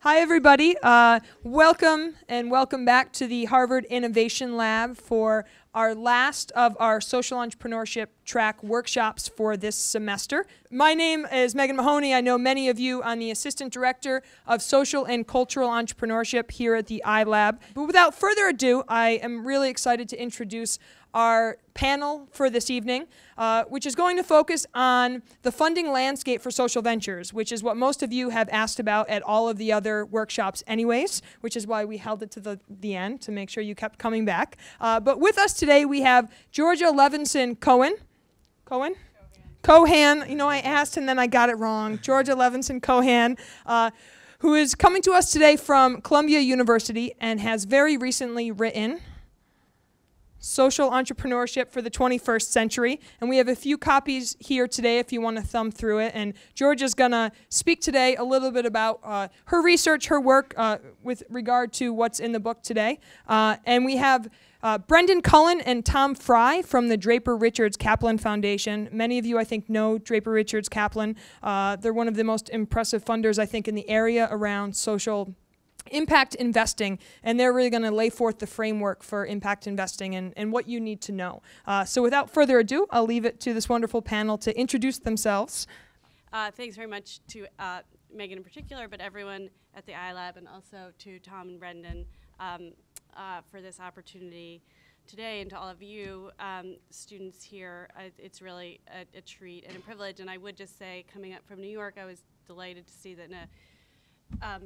Hi, everybody. Welcome and welcome back to the Harvard Innovation Lab for our last of our social entrepreneurship track workshops for this semester. My name is Megan Mahoney. I know many of you. I'm the Assistant Director of Social and Cultural Entrepreneurship here at the iLab. But without further ado, I am really excited to introduce our panel for this evening, which is going to focus on the funding landscape for social ventures, which is what most of you have asked about at all of the other workshops anyways, which is why we held it to the end to make sure you kept coming back. But with us today we have Georgia Levinson Cohen. Cohan. You know, I asked and then I got it wrong. Georgia Levinson Cohan, who is coming to us today from Columbia University and has very recently written Social Entrepreneurship for the 21st Century. And we have a few copies here today if you want to thumb through it. And Georgia's going to speak today a little bit about her research, her work with regard to what's in the book today. And we have Brendan Cullen and Tom Fry from the Draper Richards Kaplan Foundation. Many of you, I think, know Draper Richards Kaplan. They're one of the most impressive funders, I think, in the area around social impact investing, and they're really going to lay forth the framework for impact investing and what you need to know. So without further ado, I'll leave it to this wonderful panel to introduce themselves. Thanks very much to Megan in particular, but everyone at the iLab, and also to Tom and Brendan for this opportunity today, and to all of you students here. It's really a treat and a privilege, and I would just say, coming up from New York, I was delighted to see that in a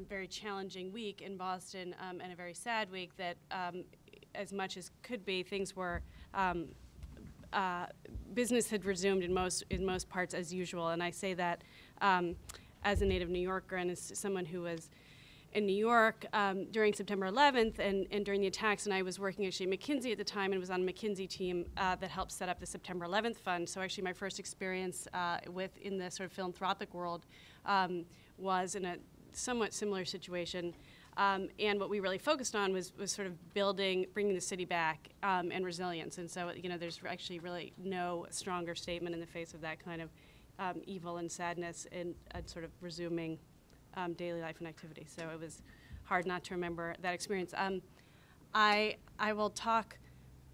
very challenging week in Boston and a very sad week that as much as could be, things were, business had resumed in most parts as usual. And I say that as a native New Yorker and as someone who was in New York during September 11th and during the attacks, and I was working actually at McKinsey at the time and was on a McKinsey team that helped set up the September 11th Fund. So actually my first experience in the sort of philanthropic world was in a somewhat similar situation, and what we really focused on was sort of bringing the city back and resilience. And so, you know, there's actually really no stronger statement in the face of that kind of evil and sadness and sort of resuming daily life and activity. So it was hard not to remember that experience. I will talk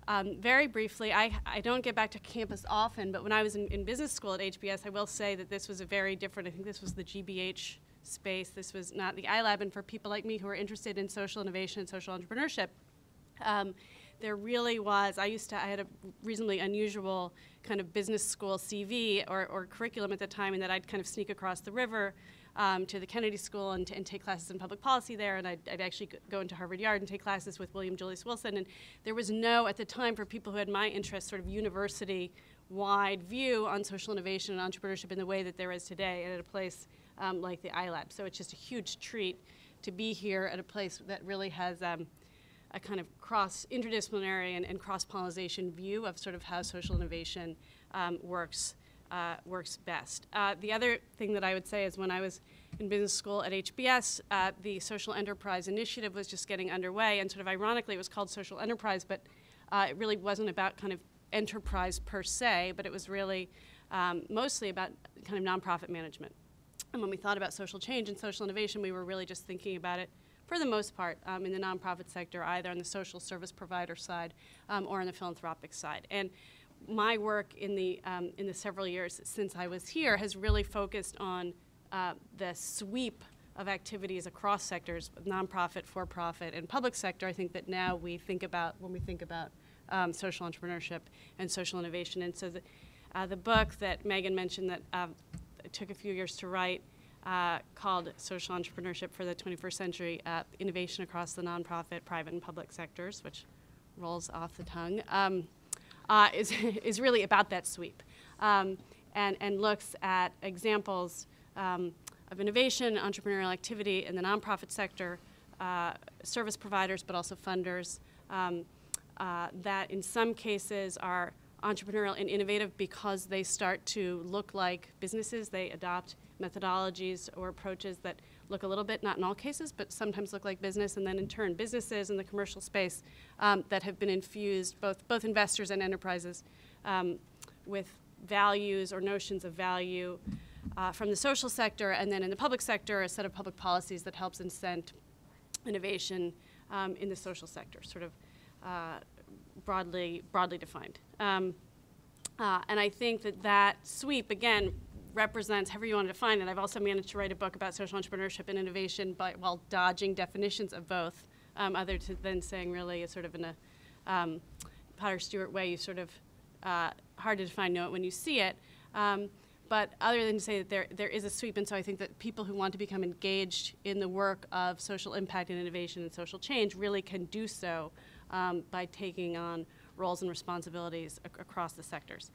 very briefly. I don't get back to campus often, but when I was in business school at HBS, I will say that this was a very different, I think this was the GBH space. This was not the iLab, and for people like me who are interested in social innovation and social entrepreneurship, there really was, I had a reasonably unusual kind of business school CV or curriculum at the time, in that I'd kind of sneak across the river to the Kennedy School and take classes in public policy there, and I'd actually go into Harvard Yard and take classes with William Julius Wilson, and there was no, at the time, for people who had my interest, sort of university-wide view on social innovation and entrepreneurship in the way that there is today, and at a place like the iLab. So it's just a huge treat to be here at a place that really has a kind of interdisciplinary and cross-pollination view of sort of how social innovation works best. The other thing that I would say is, when I was in business school at HBS, the Social Enterprise Initiative was just getting underway, and sort of ironically it was called Social Enterprise, but it really wasn't about kind of enterprise per se, but it was really mostly about kind of nonprofit management. And when we thought about social change and social innovation, we were really just thinking about it, for the most part, in the nonprofit sector, either on the social service provider side or on the philanthropic side. And my work in the several years since I was here has really focused on the sweep of activities across sectors, nonprofit, for-profit, and public sector. I think that now we think about when we think about social entrepreneurship and social innovation. And so the book that Megan mentioned that it took a few years to write, called Social Entrepreneurship for the 21st Century, Innovation Across the Nonprofit, Private, and Public Sectors, which rolls off the tongue, is really about that sweep, and looks at examples of innovation, entrepreneurial activity in the nonprofit sector, service providers, but also funders, that in some cases are entrepreneurial and innovative because they start to look like businesses. They adopt methodologies or approaches that look a little bit, not in all cases, but sometimes look like business, and then in turn businesses in the commercial space that have been infused, both investors and enterprises, with values or notions of value from the social sector, and then in the public sector, a set of public policies that helps incent innovation in the social sector, sort of broadly defined. And I think that sweep, again, represents however you want to define it. I've also managed to write a book about social entrepreneurship and innovation while dodging definitions of both, other than saying really it's sort of in a Potter Stewart way, you sort of hard to define, know it when you see it. But other than to say that there is a sweep, and so I think that people who want to become engaged in the work of social impact and innovation and social change really can do so by taking on roles and responsibilities across the sectors.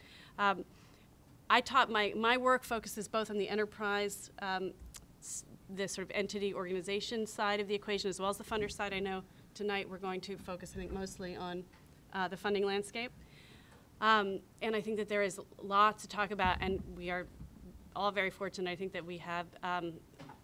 I taught my work focuses both on the enterprise, the sort of entity organization side of the equation, as well as the funder side. I know tonight we're going to focus, I think, mostly on the funding landscape. And I think that there is lots to talk about, and we are all very fortunate, I think, that we have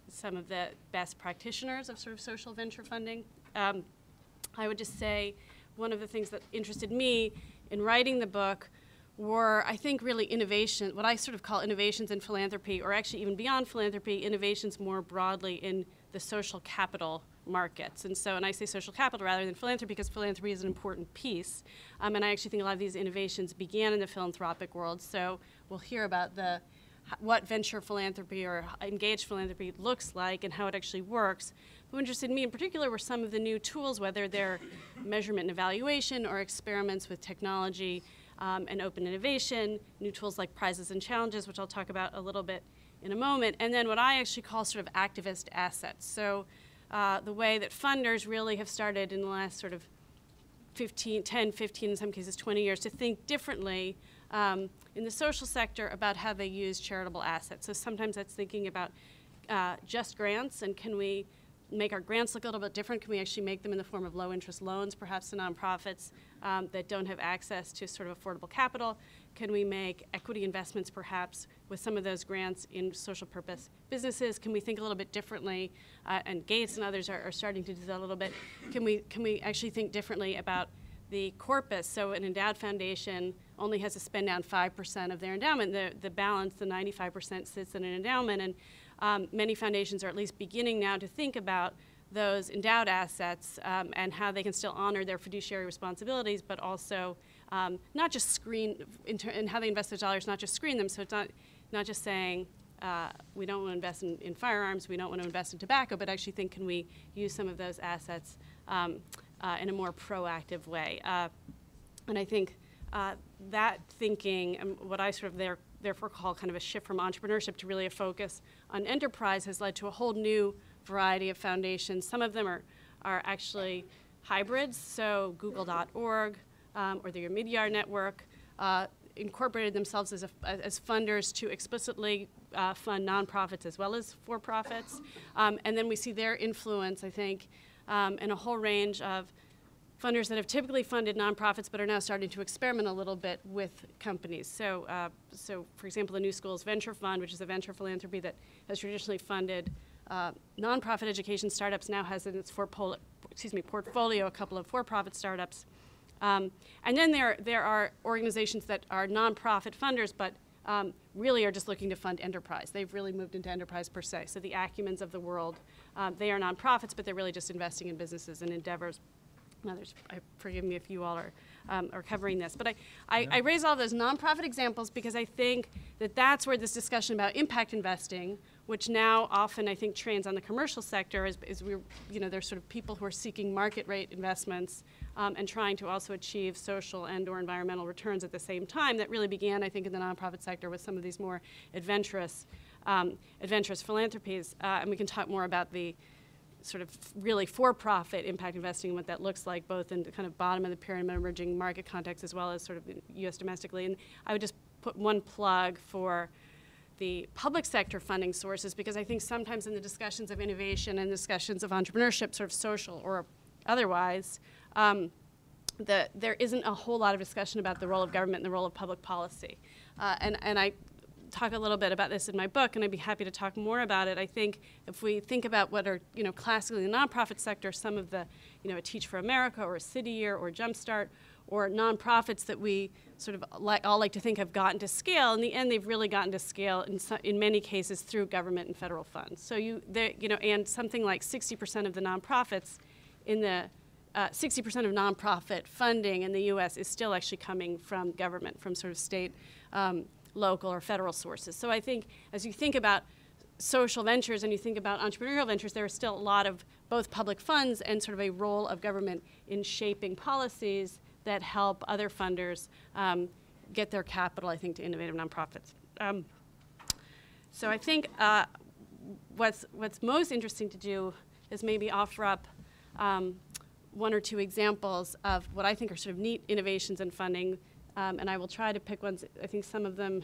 some of the best practitioners of sort of social venture funding. I would just say one of the things that interested me in writing the book were, I think, really innovation, what I sort of call innovations in philanthropy, or actually even beyond philanthropy, innovations more broadly in the social capital markets. And so, and I say social capital rather than philanthropy because philanthropy is an important piece. And I actually think a lot of these innovations began in the philanthropic world. So we'll hear about what venture philanthropy or engaged philanthropy looks like and how it actually works. What interested me in particular were some of the new tools, whether they're measurement and evaluation or experiments with technology and open innovation, new tools like prizes and challenges, which I'll talk about a little bit in a moment, and then what I actually call sort of activist assets. So the way that funders really have started in the last sort of 10, 15, in some cases 20 years to think differently in the social sector about how they use charitable assets. So sometimes that's thinking about just grants, and can we make our grants look a little bit different? Can we actually make them in the form of low-interest loans, perhaps to nonprofits that don't have access to sort of affordable capital? Can we make equity investments, perhaps, with some of those grants in social purpose businesses? Can we think a little bit differently? And Gates and others are starting to do that a little bit. Can we actually think differently about the corpus? So an endowed foundation only has to spend down 5% of their endowment. The balance, the 95%, sits in an endowment, and many foundations are at least beginning now to think about those endowed assets and how they can still honor their fiduciary responsibilities, but also not just screen, and how they invest their dollars, not just screen them. So it's not just saying we don't want to invest in firearms, we don't want to invest in tobacco, but actually think, can we use some of those assets in a more proactive way? And I think that thinking, what I sort of therefore call kind of a shift from entrepreneurship to really a focus on enterprise, has led to a whole new variety of foundations. Some of them are actually hybrids, so Google.org or the Midyar Network incorporated themselves as funders to explicitly fund nonprofits as well as for-profits. And then we see their influence, I think, in a whole range of funders that have typically funded nonprofits but are now starting to experiment a little bit with companies. So, for example, the New Schools Venture Fund, which is a venture philanthropy that has traditionally funded nonprofit education startups, now has in its portfolio a couple of for-profit startups. And then there are organizations that are nonprofit funders but really are just looking to fund enterprise. They've really moved into enterprise per se. So the Acumens of the world, they are nonprofits, but they're really just investing in businesses and endeavors. Others, forgive me if you all are covering this, but I raise all those nonprofit examples because I think that that's where this discussion about impact investing, which now often I think trains on the commercial sector, is there's sort of people who are seeking market rate investments and trying to also achieve social and/or environmental returns at the same time. That really began, I think, in the nonprofit sector with some of these more adventurous philanthropies, and we can talk more about the sort of really for-profit impact investing and what that looks like, both in the kind of bottom of the pyramid emerging market context as well as sort of U.S. domestically. And I would just put one plug for the public sector funding sources, because I think sometimes in the discussions of innovation and discussions of entrepreneurship, sort of social or otherwise, there isn't a whole lot of discussion about the role of government and the role of public policy. And I talk a little bit about this in my book, and I'd be happy to talk more about it. I think if we think about what are, classically the nonprofit sector, some of the, a Teach for America or a City Year or Jumpstart or nonprofits that we sort of all like to think have gotten to scale. In the end, they've really gotten to scale in many cases through government and federal funds. So and something like 60% of the nonprofits in the 60% of nonprofit funding in the U.S. is still actually coming from government, from sort of state, local, or federal sources. So I think as you think about social ventures and you think about entrepreneurial ventures, there is still a lot of both public funds and sort of a role of government in shaping policies that help other funders get their capital, I think, to innovative nonprofits. So I think what's most interesting to do is maybe offer up one or two examples of what I think are sort of neat innovations in funding, and I will try to pick ones. I think some of them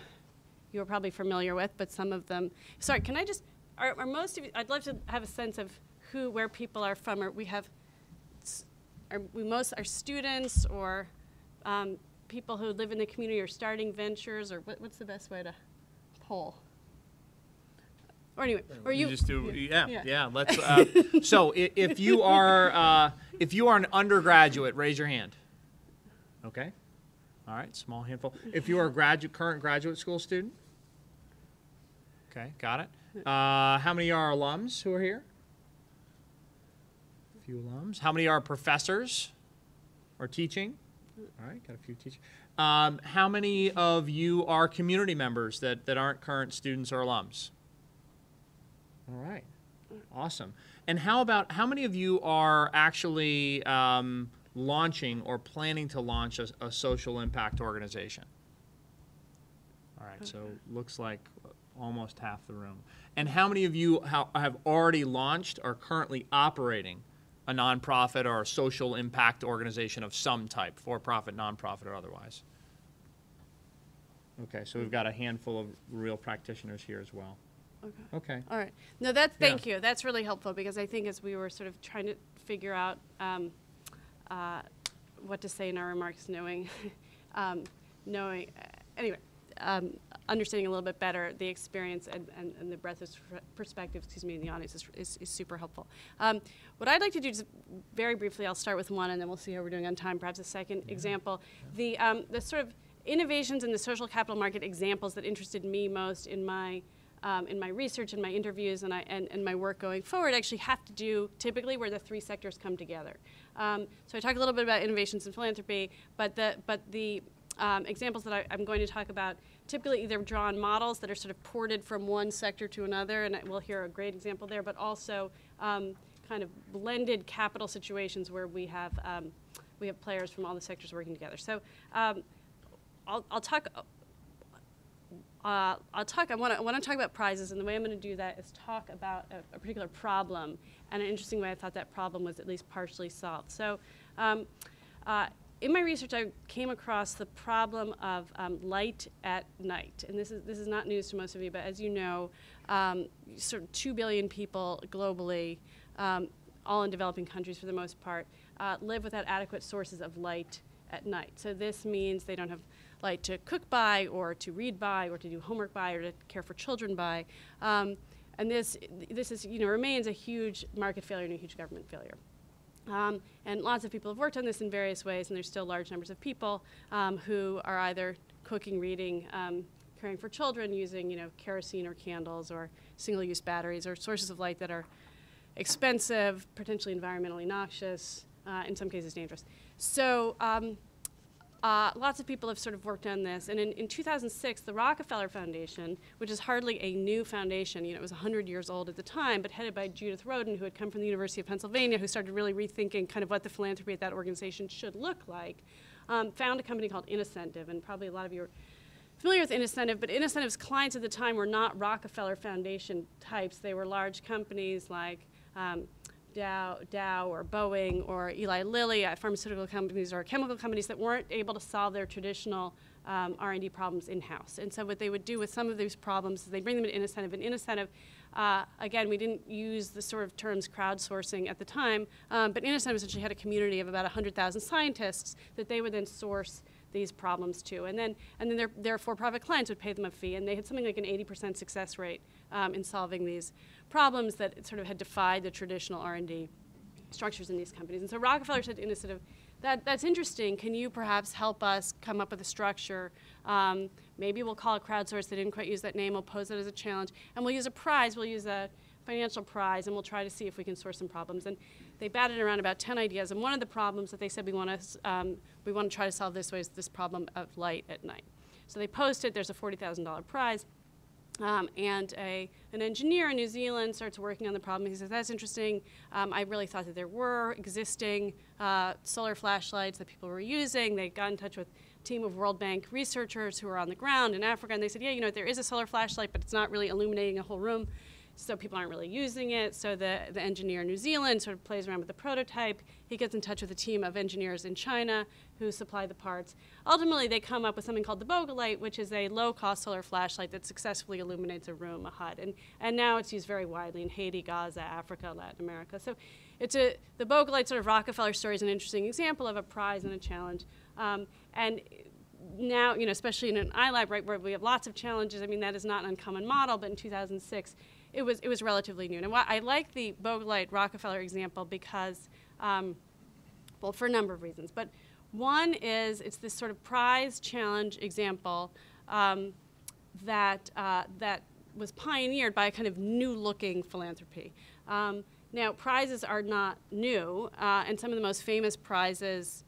you are probably familiar with, but some of them. Sorry, can I just? Are most of you? I'd love to have a sense of where people are from. Or we have. Are students or people who live in the community or starting ventures, or what's the best way to poll? Or anyway, or you just do yeah. Let's. So if you are an undergraduate, raise your hand. Okay. All right, small handful. If you are a current graduate school student. Okay, got it. How many are alums who are here? A few alums. How many are professors or teaching? All right, got a few teachers. How many of you are community members that aren't current students or alums? All right, awesome. And how many of you are actually launching or planning to launch a social impact organization? All right, so looks like almost half the room. And how many of you have already launched or currently operating a nonprofit or a social impact organization of some type, for-profit, nonprofit, or otherwise? Okay, so we've got a handful of real practitioners here as well. Okay. All right. No, thank you. That's really helpful, because I think as we were sort of trying to figure out what to say in our remarks, understanding a little bit better the experience and the breadth of perspective, in the audience is super helpful. What I'd like to do is very briefly, I'll start with one and then we'll see how we're doing on time, perhaps a second example. The sort of innovations in the social capital market examples that interested me most in my research and my interviews and my work going forward actually have to do typically where the three sectors come together. So I talked a little bit about innovations in philanthropy, but the examples that I'm going to talk about typically either draw on models that are sort of ported from one sector to another, and we'll hear a great example there, but also kind of blended capital situations where we have players from all the sectors working together. So I'll talk. I want to talk about prizes, and the way I'm going to do that is talk about a particular problem, and an interesting way I thought that problem was at least partially solved. So in my research, I came across the problem of light at night, and this is not news to most of you, but as you know, sort of 2 billion people globally, all in developing countries for the most part, live without adequate sources of light at night. So this means they don't have light to cook by, or to read by, or to do homework by, or to care for children by, and this is remains a huge market failure and a huge government failure. And lots of people have worked on this in various ways, and there's still large numbers of people who are either cooking, reading, caring for children using kerosene or candles or single-use batteries or sources of light that are expensive, potentially environmentally noxious, in some cases dangerous. So lots of people have sort of worked on this, and in 2006, the Rockefeller Foundation, which is hardly a new foundation, it was 100 years old at the time, but headed by Judith Rodin, who had come from the University of Pennsylvania, who started really rethinking kind of what the philanthropy at that organization should look like, found a company called Innocentive, and probably a lot of you are familiar with Innocentive, but Innocentive's clients at the time were not Rockefeller Foundation types. They were large companies like Dow or Boeing or Eli Lilly, pharmaceutical companies or chemical companies that weren't able to solve their traditional R&D problems in-house. And so what they would do with some of these problems is they bring them to Innocentive. And Innocentive, again, we didn't use the sort of terms crowdsourcing at the time, but Innocentive essentially had a community of about 100,000 scientists that they would then source these problems to. And then their for-profit clients would pay them a fee, and they had something like an 80% success rate in solving these problems that sort of had defied the traditional R&D structures in these companies. And so Rockefeller said to Innocentive, that's interesting. Can you perhaps help us come up with a structure? Maybe we'll call it crowdsource. They didn't quite use that name. We'll pose it as a challenge. And we'll use a prize. We'll use a financial prize, and we'll try to see if we can source some problems. And they batted around about 10 ideas. And one of the problems that they said we want to try to solve this way is this problem of light at night. So they posted. There's a $40,000 prize. And an engineer in New Zealand starts working on the problem. He says, that's interesting. I really thought that there were existing solar flashlights that people were using. They got in touch with a team of World Bank researchers who are on the ground in Africa, and they said, yeah, you know, there is a solar flashlight, but it's not really illuminating a whole room, so people aren't really using it. So the engineer in New Zealand sort of plays around with the prototype. He gets in touch with a team of engineers in China who supply the parts. Ultimately, they come up with something called the Boga light, which is a low-cost solar flashlight that successfully illuminates a room, a hut. And now it's used very widely in Haiti, Gaza, Africa, Latin America. So the Boga light sort of Rockefeller story is an interesting example of a prize and a challenge. And now, you know, especially in an iLab, right, where we have lots of challenges, I mean, that is not an uncommon model, but in 2006, it was relatively new. And I like the Boga light Rockefeller example because, well, for a number of reasons. But one is it's this sort of prize challenge example that was pioneered by a kind of new-looking philanthropy. Now, prizes are not new, and some of the most famous prizes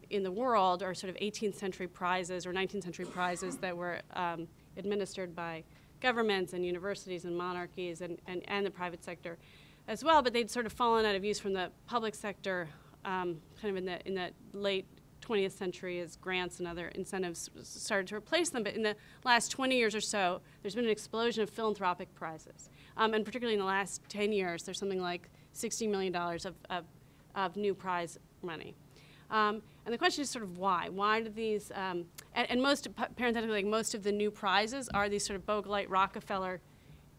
in the world are sort of 18th century prizes or 19th century prizes that were administered by governments and universities and monarchies and the private sector as well, but they'd sort of fallen out of use from the public sector kind of in the late 20th century as grants and other incentives started to replace them. But in the last 20 years or so, there's been an explosion of philanthropic prizes. And particularly in the last 10 years, there's something like $60 million of new prize money. And the question is sort of why? Why do these, and most, parenthetically, like most of the new prizes are these sort of Boga light Rockefeller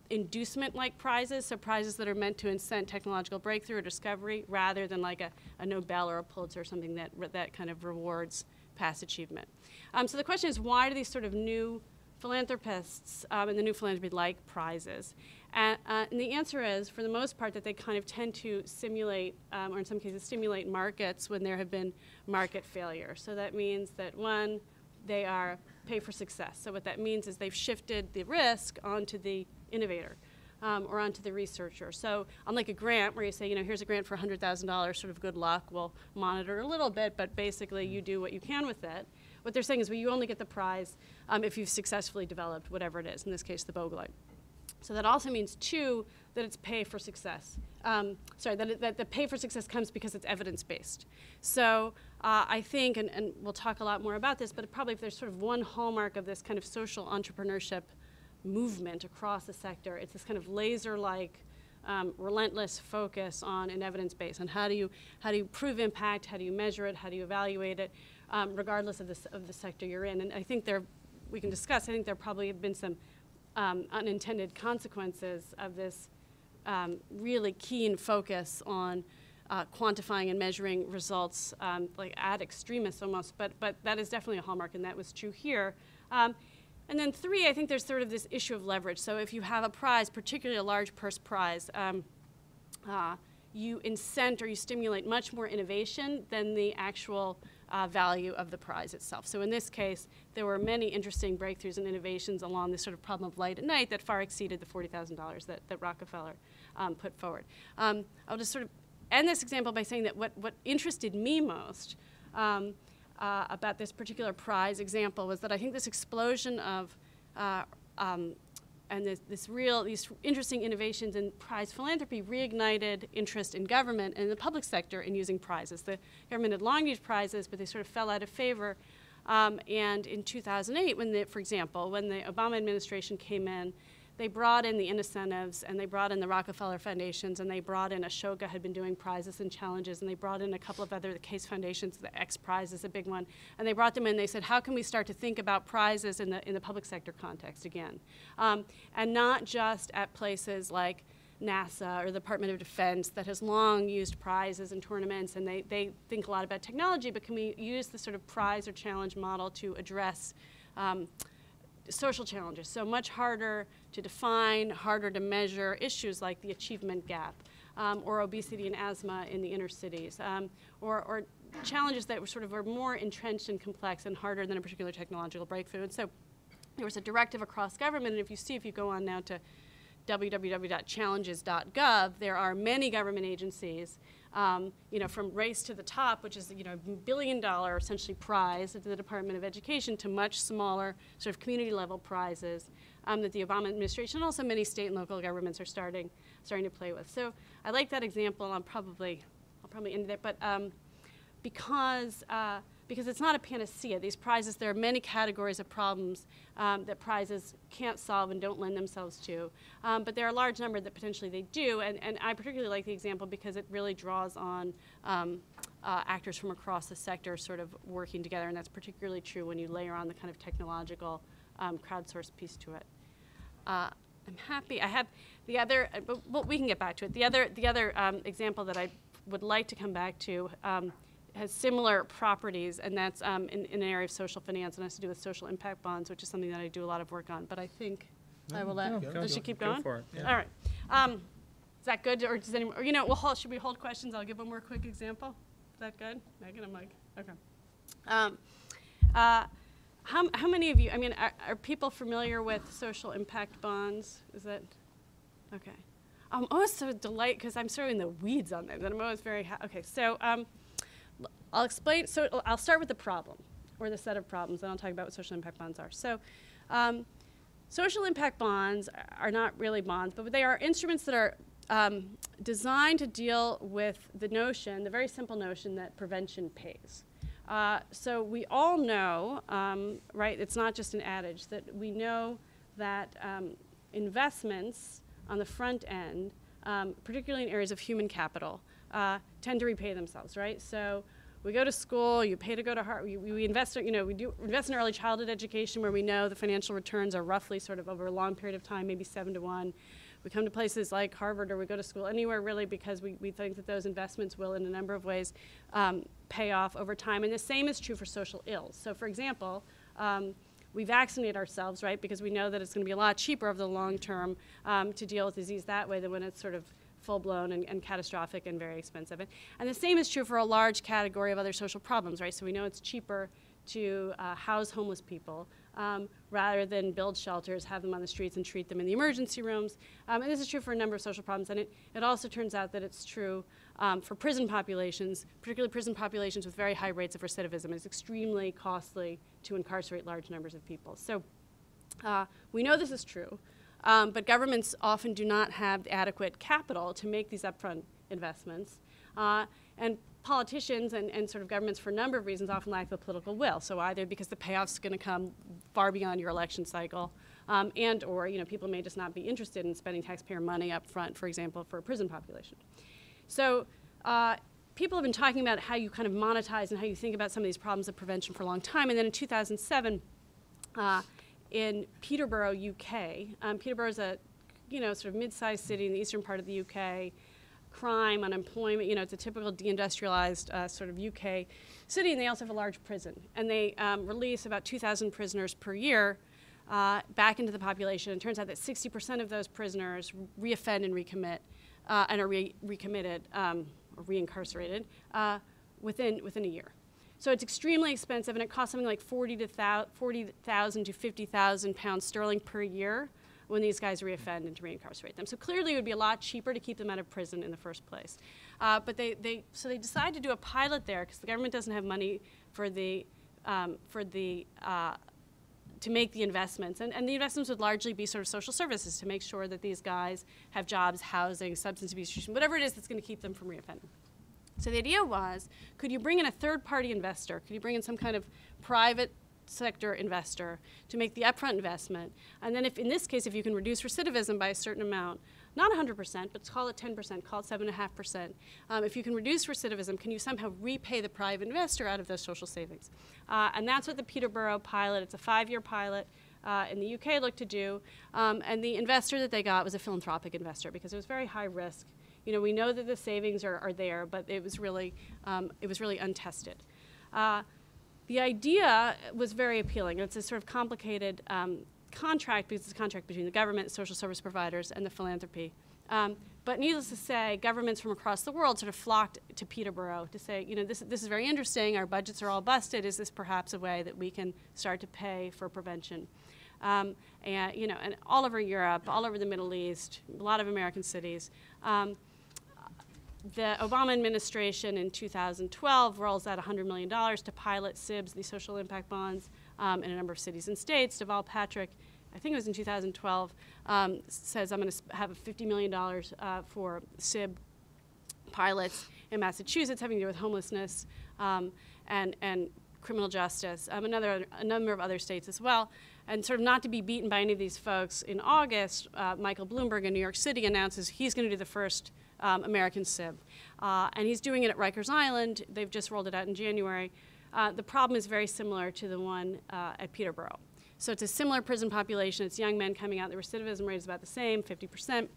inducement-like prizes, so prizes that are meant to incent technological breakthrough or discovery rather than like a Nobel or a Pulitzer or something that kind of rewards past achievement. So the question is, why do these sort of new philanthropists and the new philanthropy like prizes? And the answer is, for the most part, that they kind of tend to simulate, or in some cases stimulate markets when there have been market failure. So that means that, one, they are pay for success. So what that means is they've shifted the risk onto the innovator or onto the researcher. So unlike a grant where you say, you know, here's a grant for $100,000, sort of good luck, we'll monitor a little bit, but basically you do what you can with it. What they're saying is, well, you only get the prize if you've successfully developed whatever it is, in this case, the Boga light. So that also means, too, that it's pay for success. That the pay for success comes because it's evidence-based. So I think, and we'll talk a lot more about this, but probably if there's sort of one hallmark of this kind of social entrepreneurship movement across the sector, it's this kind of laser-like, relentless focus on an evidence base, on how do you prove impact, how do you measure it, how do you evaluate it, regardless of the sector you're in. And I think we can discuss, I think there probably have been some unintended consequences of this really keen focus on quantifying and measuring results, like ad extremis almost, but that is definitely a hallmark, and that was true here. And then three, I think there's sort of this issue of leverage. So if you have a prize, particularly a large purse prize, you incent or you stimulate much more innovation than the actual value of the prize itself. So in this case, there were many interesting breakthroughs and innovations along this sort of problem of light at night that far exceeded the $40,000 that Rockefeller put forward. I'll just sort of end this example by saying that what interested me most about this particular prize example was that I think this explosion of and these interesting innovations in prize philanthropy reignited interest in government and in the public sector in using prizes. The government had long used prizes, but they sort of fell out of favor. And in 2008, for example, when the Obama administration came in, they brought in the incentives, and they brought in the Rockefeller Foundations, and they brought in Ashoka had been doing prizes and challenges, and they brought in a couple of other Case Foundations. The X Prize is a big one, and they brought them in. They said, how can we start to think about prizes in the public sector context again, and not just at places like NASA or the Department of Defense that has long used prizes and tournaments, and they think a lot about technology, but can we use the sort of prize or challenge model to address social challenges? So much harder to define, harder to measure issues like the achievement gap, or obesity and asthma in the inner cities, or challenges that were sort of are more entrenched and complex and harder than a particular technological breakthrough. And so there was a directive across government, and if you go on now to www.challenges.gov, there are many government agencies, from Race to the Top, which is $1 billion essentially prize at the Department of Education, to much smaller sort of community level prizes that the Obama administration and also many state and local governments are starting to play with. So I like that example. I'll probably end there, but because it's not a panacea. These prizes, there are many categories of problems that prizes can't solve and don't lend themselves to. But there are a large number that potentially they do, and I particularly like the example because it really draws on actors from across the sector sort of working together, and that's particularly true when you layer on the kind of technological crowdsourced piece to it. I'm happy. I have the other, but we can get back to it. The other example that I would like to come back to has similar properties, and that's in an area of social finance, and has to do with social impact bonds, which is something that I do a lot of work on. But I think I will let. Does she keep going? Go for it. Yeah. All right. Is that good, or does anyone? Or, should we hold questions? I'll give one more quick example. Is that good, Megan and Mike? Okay. How many of you? I mean, are people familiar with social impact bonds? Is that okay? I'm always so delighted because I'm sort of in the weeds on them, and I'm always very okay. So. I'll explain. So I'll start with the problem, or the set of problems, and I'll talk about what social impact bonds are. So social impact bonds are not really bonds, but they are instruments that are designed to deal with the very simple notion that prevention pays. So we all know, right, it's not just an adage, that we know that investments on the front end, particularly in areas of human capital, tend to repay themselves, right? So we go to school, you pay to go to Harvard, we invest, we invest in early childhood education where we know the financial returns are roughly sort of over a long period of time, maybe 7 to 1. We come to places like Harvard, or we go to school anywhere really because we think that those investments will in a number of ways pay off over time. And the same is true for social ills. So for example, we vaccinate ourselves, right, because we know that it's going to be a lot cheaper over the long term to deal with disease that way than when it's sort of full-blown and catastrophic and very expensive. And the same is true for a large category of other social problems, right? So we know it's cheaper to house homeless people rather than build shelters, have them on the streets, and treat them in the emergency rooms. And this is true for a number of social problems. And it also turns out that it's true for prison populations, particularly prison populations with very high rates of recidivism. It's extremely costly to incarcerate large numbers of people. So we know this is true. But governments often do not have adequate capital to make these upfront investments. And politicians and sort of governments, for a number of reasons, often lack the political will. So either because the payoff's going to come far beyond your election cycle, and or people may just not be interested in spending taxpayer money up front, for example, for a prison population. So people have been talking about how you kind of monetize and how you think about some of these problems of prevention for a long time. And then in 2007, in Peterborough, UK. Peterborough is a, sort of mid-sized city in the eastern part of the UK. Crime, unemployment, it's a typical deindustrialized sort of UK city, and they also have a large prison. And they release about 2,000 prisoners per year back into the population. And it turns out that 60% of those prisoners reoffend and recommit, and are recommitted or reincarcerated within a year. So it's extremely expensive, and it costs something like 40,000 to 50,000 pounds sterling per year when these guys reoffend and to reincarcerate them. So clearly it would be a lot cheaper to keep them out of prison in the first place. But they decided to do a pilot there because the government doesn't have money to make the investments. And the investments would largely be sort of social services to make sure that these guys have jobs, housing, substance abuse treatment, whatever it is that's going to keep them from reoffending. So the idea was, could you bring in a third-party investor? Could you bring in some kind of private sector investor to make the upfront investment? And then if, in this case, if you can reduce recidivism by a certain amount, not 100%, but call it 10%, call it 7.5%, if you can reduce recidivism, can you somehow repay the private investor out of those social savings? And that's what the Peterborough pilot, it's a 5-year pilot, in the UK looked to do. And the investor that they got was a philanthropic investor because it was very high risk. We know that the savings are there, but it was really untested. The idea was very appealing. It's a sort of complicated contract because it's a contract between the government, social service providers, and the philanthropy. But But needless to say, governments from across the world sort of flocked to Peterborough to say, this is very interesting. Our budgets are all busted. Is this perhaps a way that we can start to pay for prevention? And all over Europe, all over the Middle East, a lot of American cities. The Obama administration in 2012 rolls out $100 million to pilot SIBs, these social impact bonds, in a number of cities and states. Deval Patrick, I think it was in 2012, says I'm going to have $50 million for SIB pilots in Massachusetts having to do with homelessness and criminal justice, a number of other states as well. And sort of not to be beaten by any of these folks, in August, Michael Bloomberg in New York City announces he's going to do the first American SIB. And he's doing it at Rikers Island. They've just rolled it out in January. The problem is very similar to the one at Peterborough. So it's a similar prison population. It's young men coming out. The recidivism rate is about the same, 50%.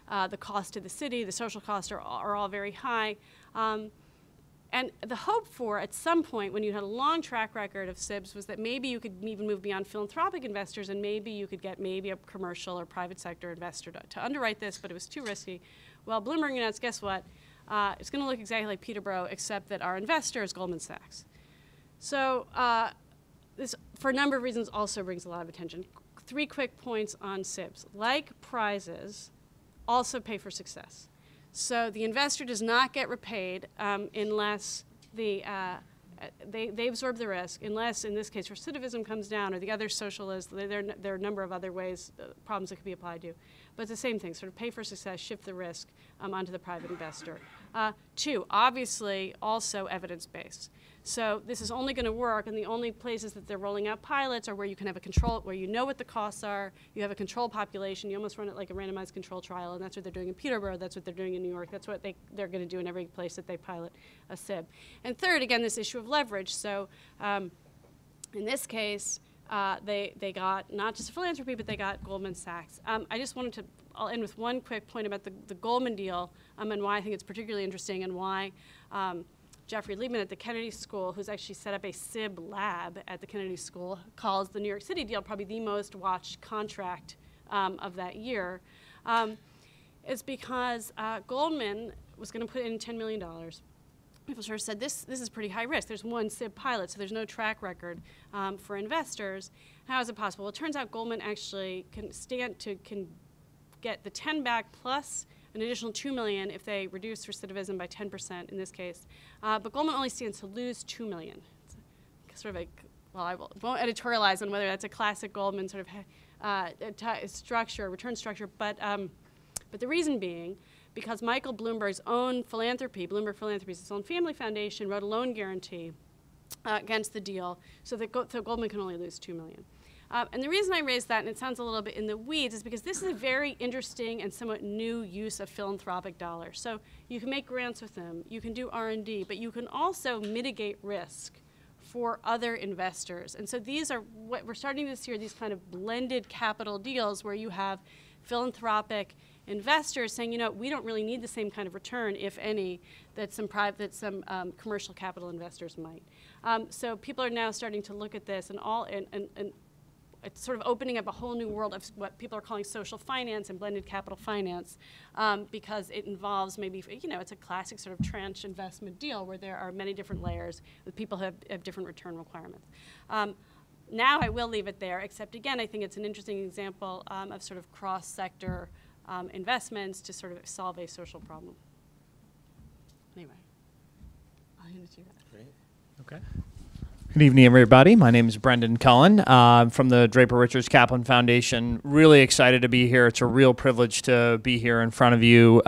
The cost to the city, the social costs are all very high. And the hope for, at some point, when you had a long track record of SIBs, was that maybe you could even move beyond philanthropic investors, and maybe you could get maybe a commercial or private sector investor to underwrite this, but it was too risky. Well, Bloomberg announced, guess what? It's going to look exactly like Peterborough, except that our investor is Goldman Sachs. So this, for a number of reasons, also brings a lot of attention. 3 quick points on SIBs. Like prizes, also pay for success. So the investor does not get repaid unless they absorb the risk, unless, in this case, recidivism comes down, or the other social is, there are a number of other ways, problems that could be applied to. But it's the same thing, sort of pay for success, shift the risk onto the private investor. 2, obviously, also evidence-based. So this is only going to work, and the only places that they're rolling out pilots are where you can have a control, where you know what the costs are, you have a control population, you almost run it like a randomized control trial, and that's what they're doing in Peterborough, that's what they're doing in New York, that's what they're going to do in every place that they pilot a SIB. And third, again, this issue of leverage. So in this case, they got not just philanthropy, but they got Goldman Sachs. I just wanted to, I'll end with one quick point about the Goldman deal and why I think it's particularly interesting, and why Jeffrey Liebman at the Kennedy School, who's actually set up a SIB lab at the Kennedy School, calls the New York City deal probably the most watched contract of that year, is because Goldman was going to put in $10 million. People sort of said, this is pretty high risk. There's one SIB pilot, so there's no track record for investors. How is it possible? Well, it turns out Goldman actually can get the 10 back plus an additional $2 million if they reduce recidivism by 10% in this case. But Goldman only stands to lose $2 million. It's sort of a, well, I won't editorialize on whether that's a classic Goldman sort of structure, return structure, but the reason being, because Michael Bloomberg's own philanthropy, Bloomberg Philanthropies, his own family foundation, wrote a loan guarantee against the deal, so that Goldman can only lose $2 million. And the reason I raised that, and it sounds a little bit in the weeds, is because this is a very interesting and somewhat new use of philanthropic dollars. So you can make grants with them, you can do R&D, but you can also mitigate risk for other investors. And so these are what we're starting to see, are these kind of blended capital deals where you have philanthropic investors saying, we don't really need the same kind of return, if any, that some commercial capital investors might. So people are now starting to look at this, and it's sort of opening up a whole new world of what people are calling social finance and blended capital finance, because it involves maybe, it's a classic sort of tranche investment deal where there are many different layers with people who have different return requirements. Now I will leave it there, except again, I think it's an interesting example of sort of cross-sector investments to sort of solve a social problem. Anyway, I'll hand it to you guys. Great. Okay. Good evening, everybody. My name is Brendan Cullen from the Draper Richards Kaplan Foundation. Really excited to be here. It's a real privilege to be here in front of you.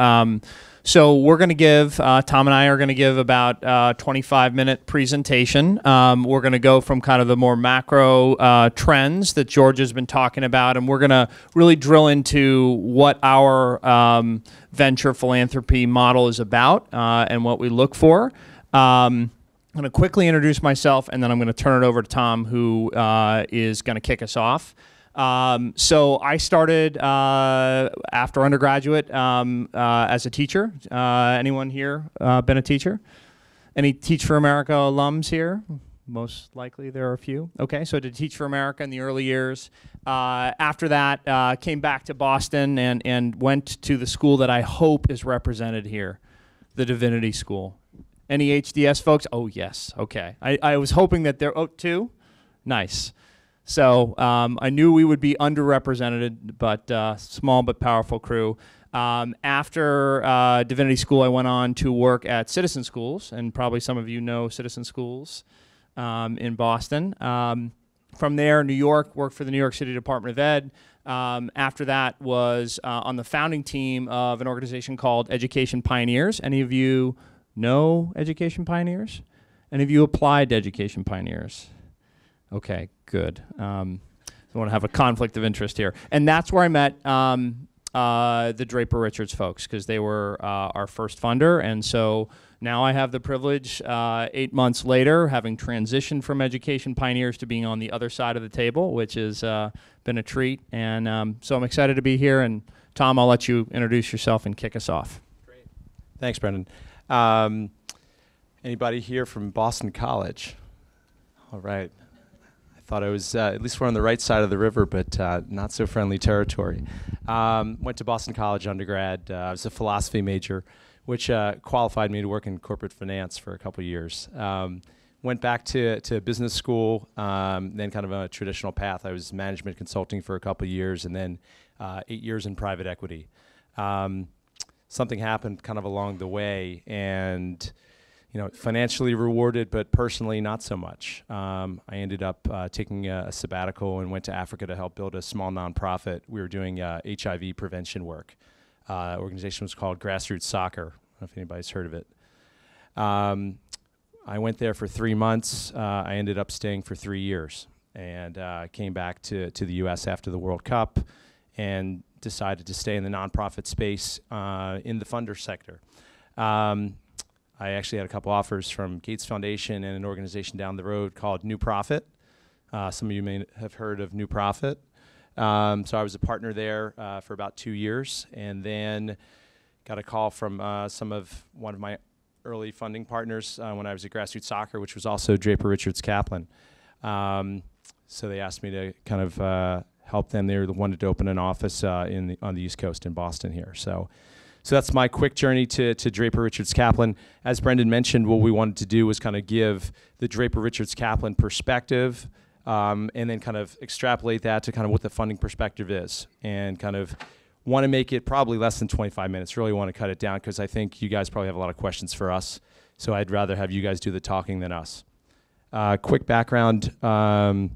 So we're going to give, Tom and I are going to give about a 25-minute presentation. We're going to go from kind of the more macro trends that George has been talking about, and we're going to really drill into what our venture philanthropy model is about and what we look for. I'm going to quickly introduce myself, and then I'm going to turn it over to Tom, who is going to kick us off. So I started after undergraduate as a teacher. Anyone here been a teacher? Any Teach for America alums here? Most likely there are a few. Okay, so I did Teach for America in the early years. After that, came back to Boston and went to the school that I hope is represented here, the Divinity School. Any HDS folks? Oh, yes. Okay. I was hoping that there, oh, two? Nice. So I knew we would be underrepresented, but small but powerful crew. After Divinity School, I went on to work at Citizen Schools, and probably some of you know Citizen Schools in Boston. From there, New York, worked for the New York City Department of Ed. After that was on the founding team of an organization called Education Pioneers. Any of you know Education Pioneers? Any of you applied to Education Pioneers? Okay, good. Don't want to have a conflict of interest here. And that's where I met the Draper Richards folks, because they were our first funder. And so now I have the privilege, 8 months later, having transitioned from Education Pioneers to being on the other side of the table, which has been a treat. And so I'm excited to be here. And Tom, I'll let you introduce yourself and kick us off. Great. Thanks, Brendan. Anybody here from Boston College? All right. I thought I was, at least we're on the right side of the river, but not so friendly territory. Went to Boston College undergrad. I was a philosophy major, which qualified me to work in corporate finance for a couple of years. Went back to business school, then kind of a traditional path. I was management consulting for a couple of years, and then 8 years in private equity. Something happened kind of along the way, and financially rewarded, but personally not so much. I ended up taking a sabbatical and went to Africa to help build a small nonprofit. We were doing HIV prevention work. Organization was called Grassroots Soccer. I don't know if anybody's heard of it. I went there for 3 months. I ended up staying for 3 years, and came back to the U.S. after the World Cup, and decided to stay in the nonprofit space in the funder sector. I actually had a couple offers from Gates Foundation and an organization down the road called New Profit. Some of you may have heard of New Profit. So I was a partner there for about 2 years, and then got a call from one of my early funding partners when I was at Grassroots Soccer, which was also Draper Richards Kaplan. So they asked me to kind of help them. They wanted to open an office on the East Coast in Boston here. So that's my quick journey to Draper Richards Kaplan. As Brendan mentioned, what we wanted to do was kind of give the Draper Richards Kaplan perspective, and then kind of extrapolate that to kind of what the funding perspective is, and kind of want to make it probably less than 25 minutes. Really want to cut it down, because I think you guys probably have a lot of questions for us. So I'd rather have you guys do the talking than us. Quick background on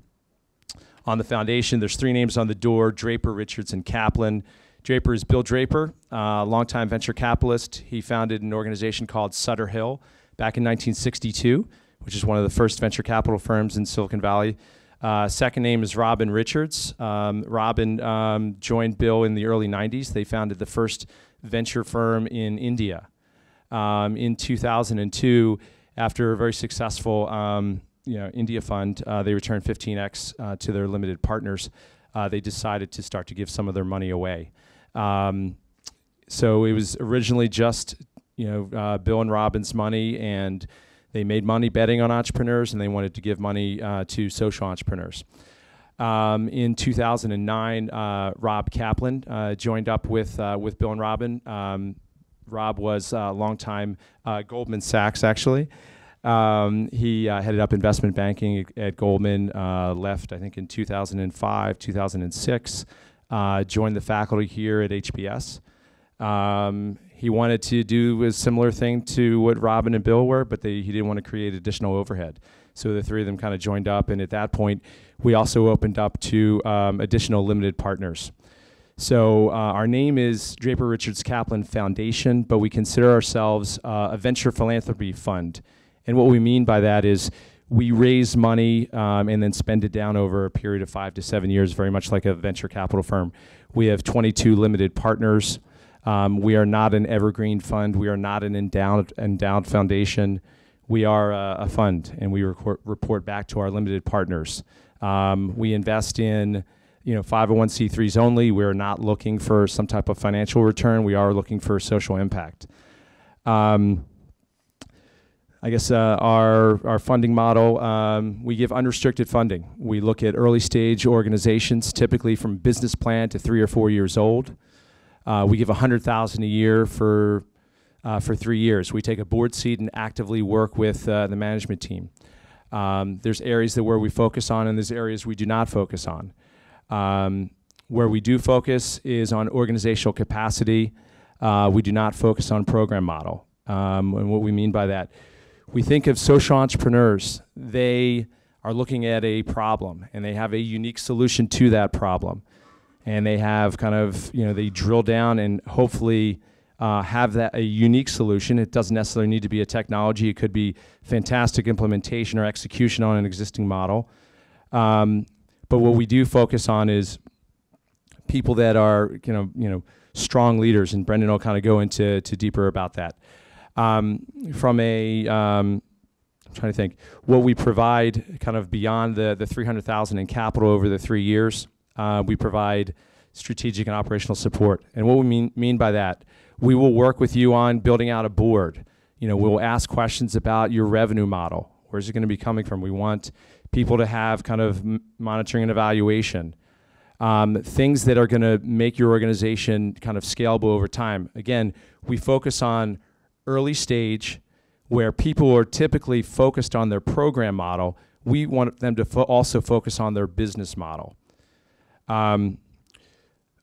the foundation. There's 3 names on the door: Draper, Richards, and Kaplan. Draper is Bill Draper, longtime venture capitalist. He founded an organization called Sutter Hill back in 1962, which is one of the first venture capital firms in Silicon Valley. Second name is Robin Richards. Robin joined Bill in the early 90s. They founded the first venture firm in India. In 2002, after a very successful India fund, they returned 15x to their limited partners. They decided to start to give some of their money away. So it was originally just Bill and Robin's money, and they made money betting on entrepreneurs, and they wanted to give money to social entrepreneurs. In 2009, Rob Kaplan joined up with Bill and Robin. Rob was a longtime Goldman Sachs, actually. He headed up investment banking at Goldman, left, I think, in 2005, 2006, joined the faculty here at HBS. He wanted to do a similar thing to what Robin and Bill were, but he didn't want to create additional overhead. So the 3 of them kind of joined up, and at that point, we also opened up to additional limited partners. So our name is Draper Richards Kaplan Foundation, but we consider ourselves a venture philanthropy fund. And what we mean by that is we raise money and then spend it down over a period of 5 to 7 years, very much like a venture capital firm. We have 22 limited partners. We are not an evergreen fund. We are not an endowed foundation. We are a fund, and we report back to our limited partners. We invest in 501c3s only. We're not looking for some type of financial return. We are looking for social impact. I guess our funding model, we give unrestricted funding. We look at early stage organizations, typically from business plan to 3 or 4 years old. We give $100,000 a year for 3 years. We take a board seat and actively work with the management team. There's areas where we focus on, and there's areas we do not focus on. Where we do focus is on organizational capacity. We do not focus on program model. And what we mean by that, we think of social entrepreneurs. They are looking at a problem, and they have a unique solution to that problem. And they have kind of, they drill down and hopefully have a unique solution. It doesn't necessarily need to be a technology. It could be fantastic implementation or execution on an existing model. But what we do focus on is people that are, strong leaders, and Brendan will kind of go into deeper about that. I'm trying to think, what we provide kind of beyond the $300,000 in capital over the 3 years, we provide strategic and operational support. And what we mean by that, we will work with you on building out a board. We'll ask questions about your revenue model. Where's it going to be coming from? We want people to have kind of monitoring and evaluation. Things that are going to make your organization kind of scalable over time. Again, we focus on early stage where people are typically focused on their program model. We want them to also focus on their business model.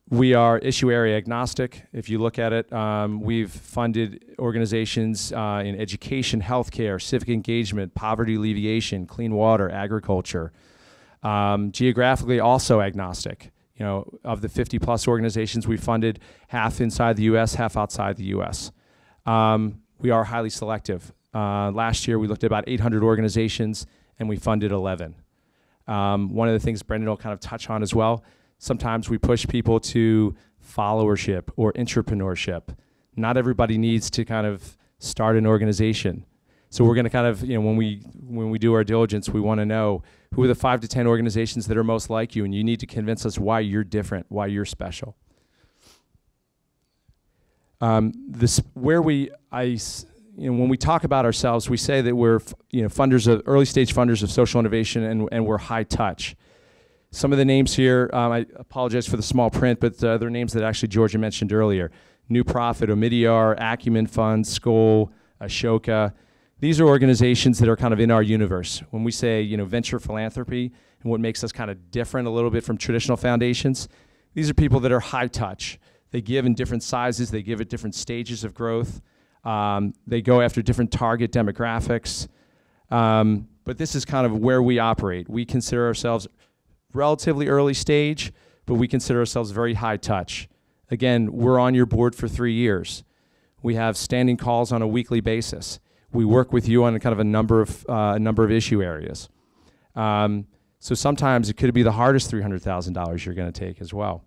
We are issue area agnostic. If you look at it, we've funded organizations in education, healthcare, civic engagement, poverty alleviation, clean water, agriculture. Geographically also agnostic. Of the 50 plus organizations we funded, half inside the US, half outside the US. We are highly selective. Last year we looked at about 800 organizations and we funded 11. One of the things Brendan will kind of touch on as well, sometimes we push people to followership or entrepreneurship. Not everybody needs to kind of start an organization. So we're going to kind of, when we do our diligence, we want to know who are the 5 to 10 organizations that are most like you, and you need to convince us why you're different, why you're special. When we talk about ourselves, we say that we're funders of early stage funders of social innovation, and we're high touch. Some of the names here, I apologize for the small print, but they're names that actually Georgia mentioned earlier: New Profit, Omidyar, Acumen Fund, Skoll, Ashoka. These are organizations that are kind of in our universe. When we say, venture philanthropy and what makes us kind of different a little bit from traditional foundations, these are people that are high touch. They give in different sizes. They give at different stages of growth. They go after different target demographics. But this is kind of where we operate. We consider ourselves relatively early stage, but we consider ourselves very high touch. Again, we're on your board for 3 years. We have standing calls on a weekly basis. We work with you on kind of a number of issue areas. So sometimes it could be the hardest $300,000 you're going to take as well.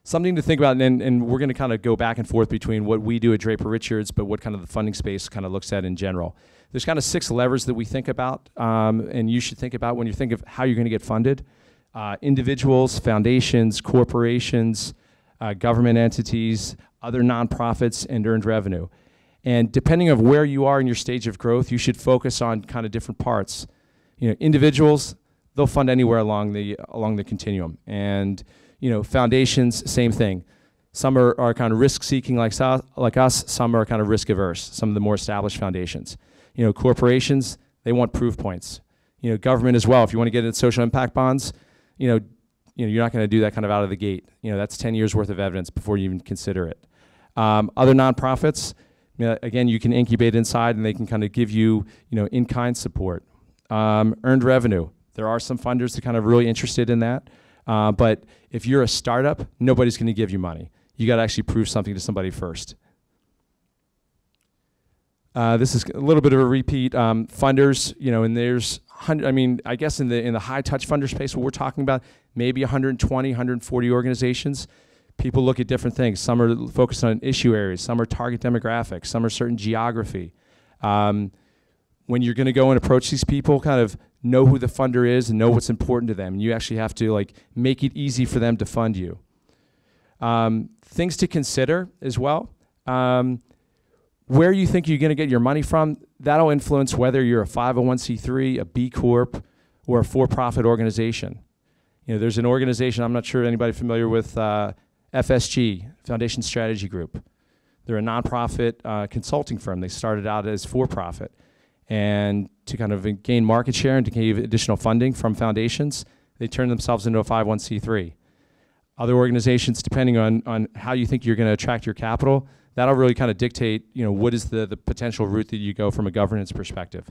Something to think about, and we're going to kind of go back and forth between what we do at Draper Richards, but what kind of the funding space kind of looks at in general. There's kind of 6 levers that we think about, and you should think about when you think of how you're going to get funded. Individuals, foundations, corporations, government entities, other nonprofits, and earned revenue. And depending on where you are in your stage of growth, you should focus on kind of different parts. Individuals, they'll fund anywhere along the continuum. And foundations, same thing. Some are kind of risk-seeking like us. Some are kind of risk-averse, some of the more established foundations. Corporations, they want proof points. Government as well. If you want to get into social impact bonds, you're not going to do that kind of out of the gate. That's 10 years worth of evidence before you even consider it. Other nonprofits, again, you can incubate inside and they can kind of give you, in-kind support. Earned revenue. There are some funders that are kind of really interested in that. But if you're a startup, nobody's going to give you money. You got to actually prove something to somebody first. This is a little bit of a repeat. Funders, and there's, I guess in the high touch funder space, what we're talking about, maybe 120, 140 organizations. People look at different things. Some are focused on issue areas. Some are target demographics. Some are certain geography. When you're going to go and approach these people, kind of know who the funder is and know what's important to them. And you actually have to make it easy for them to fund you. Things to consider as well. where you think you're going to get your money from, that'll influence whether you're a 501c3, a B Corp, or a for-profit organization. You know, there's an organization, I'm not sure anybody familiar with FSG, Foundation Strategy Group. They're a nonprofit consulting firm. They started out as for-profit. And to kind of gain market share and to gain additional funding from foundations, they turned themselves into a 501c3. Other organizations, depending on how you think you're going to attract your capital, that'll really kind of dictate, you know, what is the potential route that you go from a governance perspective.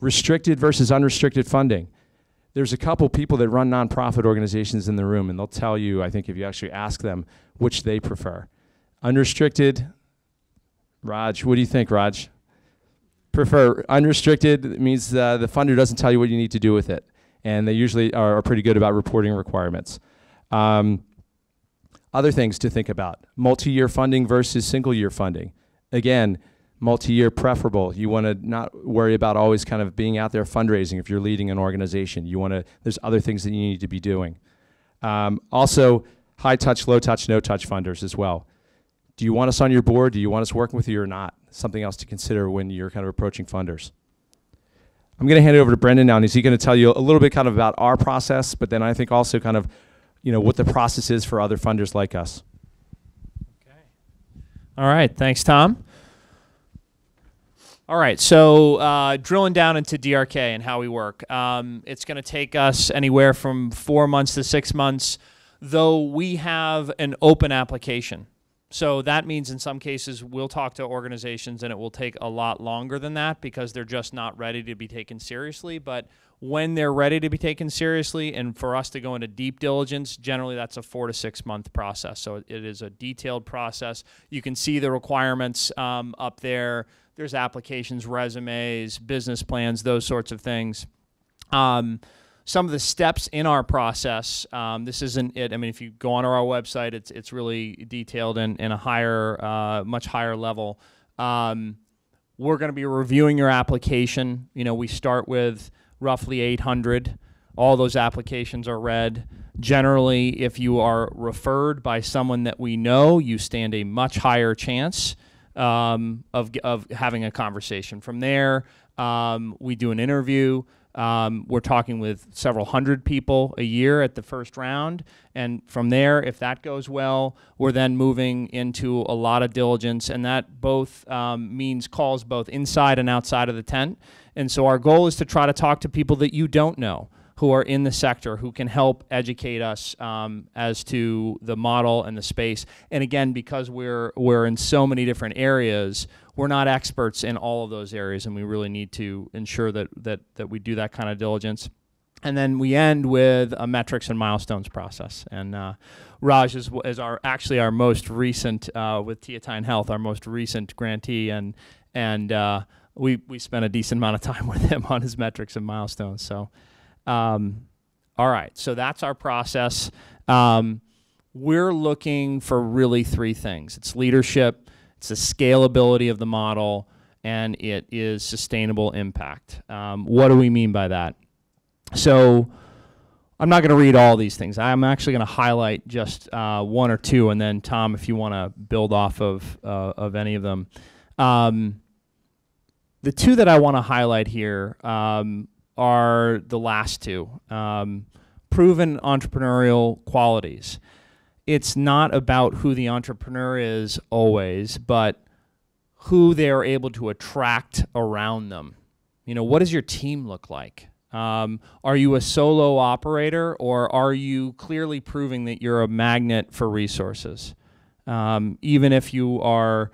Restricted versus unrestricted funding. There's a couple people that run nonprofit organizations in the room, and they'll tell you, I think if you actually ask them, which they prefer. Unrestricted, Raj, what do you think, Raj? Prefer unrestricted means the funder doesn't tell you what you need to do with it, and they usually are pretty good about reporting requirements. Other things to think about, multi-year funding versus single-year funding. Again, multi-year preferable. You want to not worry about always kind of being out there fundraising if you're leading an organization. You want to, there's other things that you need to be doing. Also, high touch, low touch, no touch funders as well. Do you want us on your board? Do you want us working with you or not? Something else to consider when you're kind of approaching funders. I'm going to hand it over to Brendan now, and he's going to tell you a little bit kind of about our process, but then I think also kind of, you know, what the process is for other funders like us. Okay. All right. Thanks, Tom. All right. So drilling down into DRK and how we work. It's going to take us anywhere from 4 months to 6 months, though we have an open application. So that means in some cases we'll talk to organizations and it will take a lot longer than that because they're just not ready to be taken seriously. But when they're ready to be taken seriously and for us to go into deep diligence, generally that's a 4 to 6 month process. So it is a detailed process. You can see the requirements up there. There's applications, resumes, business plans, those sorts of things. Some of the steps in our process, this isn't it. I mean, if you go onto our website, it's really detailed in a higher, much higher level. We're going to be reviewing your application. You know, we start with roughly 800. All those applications are read. Generally, if you are referred by someone that we know, you stand a much higher chance of having a conversation. From there, we do an interview. We're talking with several hundred people a year at the first round. And from there, if that goes well, we're then moving into a lot of diligence. And that both means calls both inside and outside of the tent. And so our goal is to try to talk to people that you don't know, who are in the sector, who can help educate us as to the model and the space. And again, because we're in so many different areas, we're not experts in all of those areas, and we really need to ensure that we do that kind of diligence. And then we end with a metrics and milestones process. And Raj is actually our most recent, with Teatine Health, our most recent grantee, and we spent a decent amount of time with him on his metrics and milestones. So, all right, so that's our process. We're looking for really three things. It's leadership, it's the scalability of the model, and it is sustainable impact. What do we mean by that? So I'm not going to read all these things. I'm actually going to highlight just one or two, and then Tom, if you want to build off of any of them. The two that I want to highlight here are the last two, proven entrepreneurial qualities. It's not about who the entrepreneur is always, but who they're able to attract around them. You know, what does your team look like? Are you a solo operator, or are you clearly proving that you're a magnet for resources? Even if you are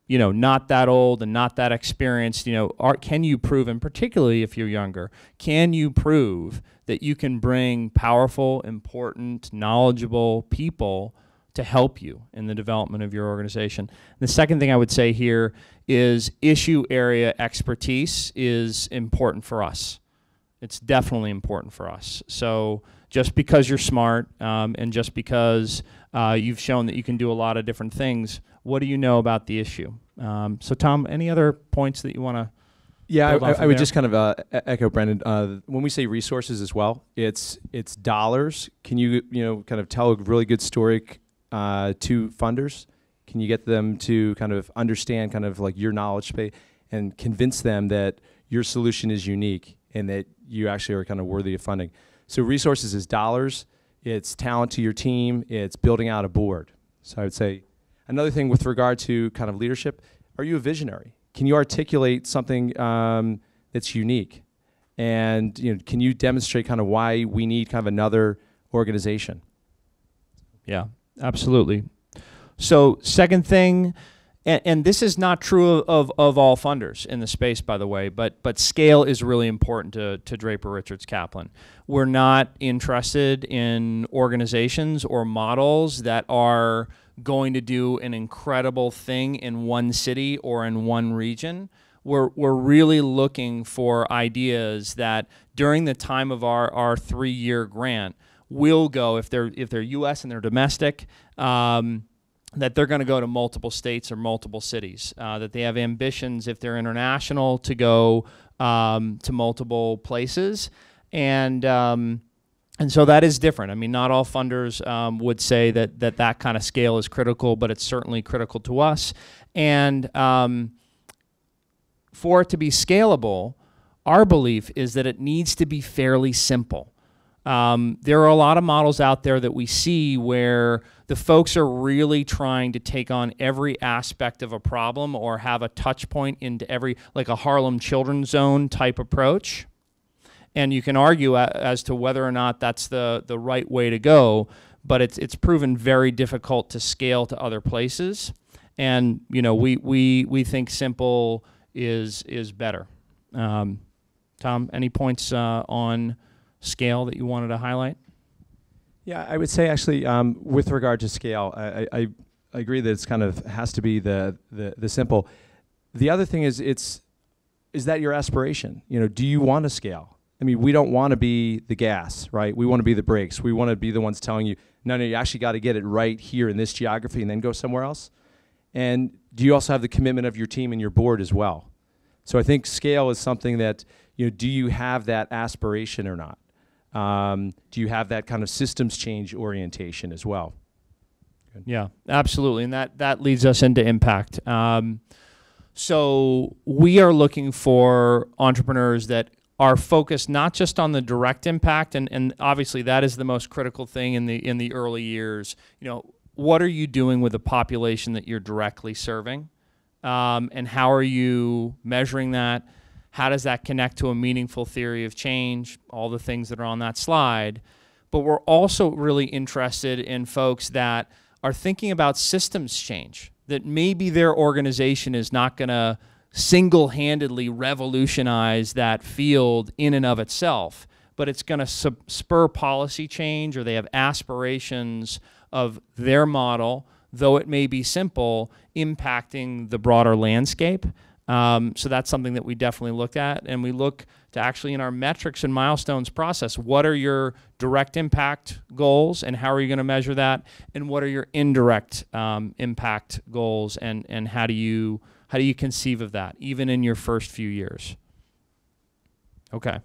you know, not that old and not that experienced, you know, can you prove, and particularly if you're younger, can you prove that you can bring powerful, important, knowledgeable people to help you in the development of your organization? The second thing I would say here is issue area expertise is important for us. It's definitely important for us. So just because you're smart and just because you've shown that you can do a lot of different things, what do you know about the issue? So Tom, any other points that you want to? Yeah, I would just kind of echo Brendan. When we say resources as well, it's dollars. Can you kind of tell a really good story to funders? Can you get them to kind of understand kind of like your knowledge base and convince them that your solution is unique and that you actually are kind of worthy of funding? So resources is dollars, it's talent to your team, it's building out a board. So I would say another thing with regard to kind of leadership, are you a visionary? Can you articulate something that's unique? And can you demonstrate kind of why we need kind of another organization? Yeah, absolutely. So second thing, and this is not true of all funders in the space, by the way, but scale is really important to Draper Richards Kaplan. We're not interested in organizations or models that are going to do an incredible thing in one city or in one region. We're really looking for ideas that during the time of our 3-year grant will go, if they're U.S. and they're domestic, that they're going to go to multiple states or multiple cities, that they have ambitions if they're international to go to multiple places. And so that is different. I mean, not all funders would say that kind of scale is critical, but it's certainly critical to us. And for it to be scalable, our belief is that it needs to be fairly simple. There are a lot of models out there that we see where the folks are really trying to take on every aspect of a problem or have a touch point into every, like a Harlem Children's Zone type approach. And you can argue as to whether or not that's the right way to go, but it's proven very difficult to scale to other places. And we think simple is better. Tom, any points on scale that you wanted to highlight? Yeah, I would say actually with regard to scale, I agree that it's kind of has to be the simple. The other thing is that your aspiration? Do you want to scale? I mean, we don't want to be the gas, right? We want to be the brakes. We want to be the ones telling you, no, you actually got to get it right here in this geography and then go somewhere else. And do you also have the commitment of your team and your board as well? So I think scale is something that, do you have that aspiration or not? Do you have that kind of systems change orientation as well? Good. Yeah, absolutely. And that leads us into impact. So we are looking for entrepreneurs that are focused not just on the direct impact, and obviously that is the most critical thing in the early years. What are you doing with the population that you're directly serving? And how are you measuring that? How does that connect to a meaningful theory of change? All the things that are on that slide. But we're also really interested in folks that are thinking about systems change, that maybe their organization is not going to single-handedly revolutionize that field in and of itself, but it's going to spur policy change, or they have aspirations of their model, though it may be simple, impacting the broader landscape. So that's something that we definitely look at, and we look to actually in our metrics and milestones process, what are your direct impact goals and how are you going to measure that, and what are your indirect impact goals, and how do you conceive of that even in your first few years? Okay.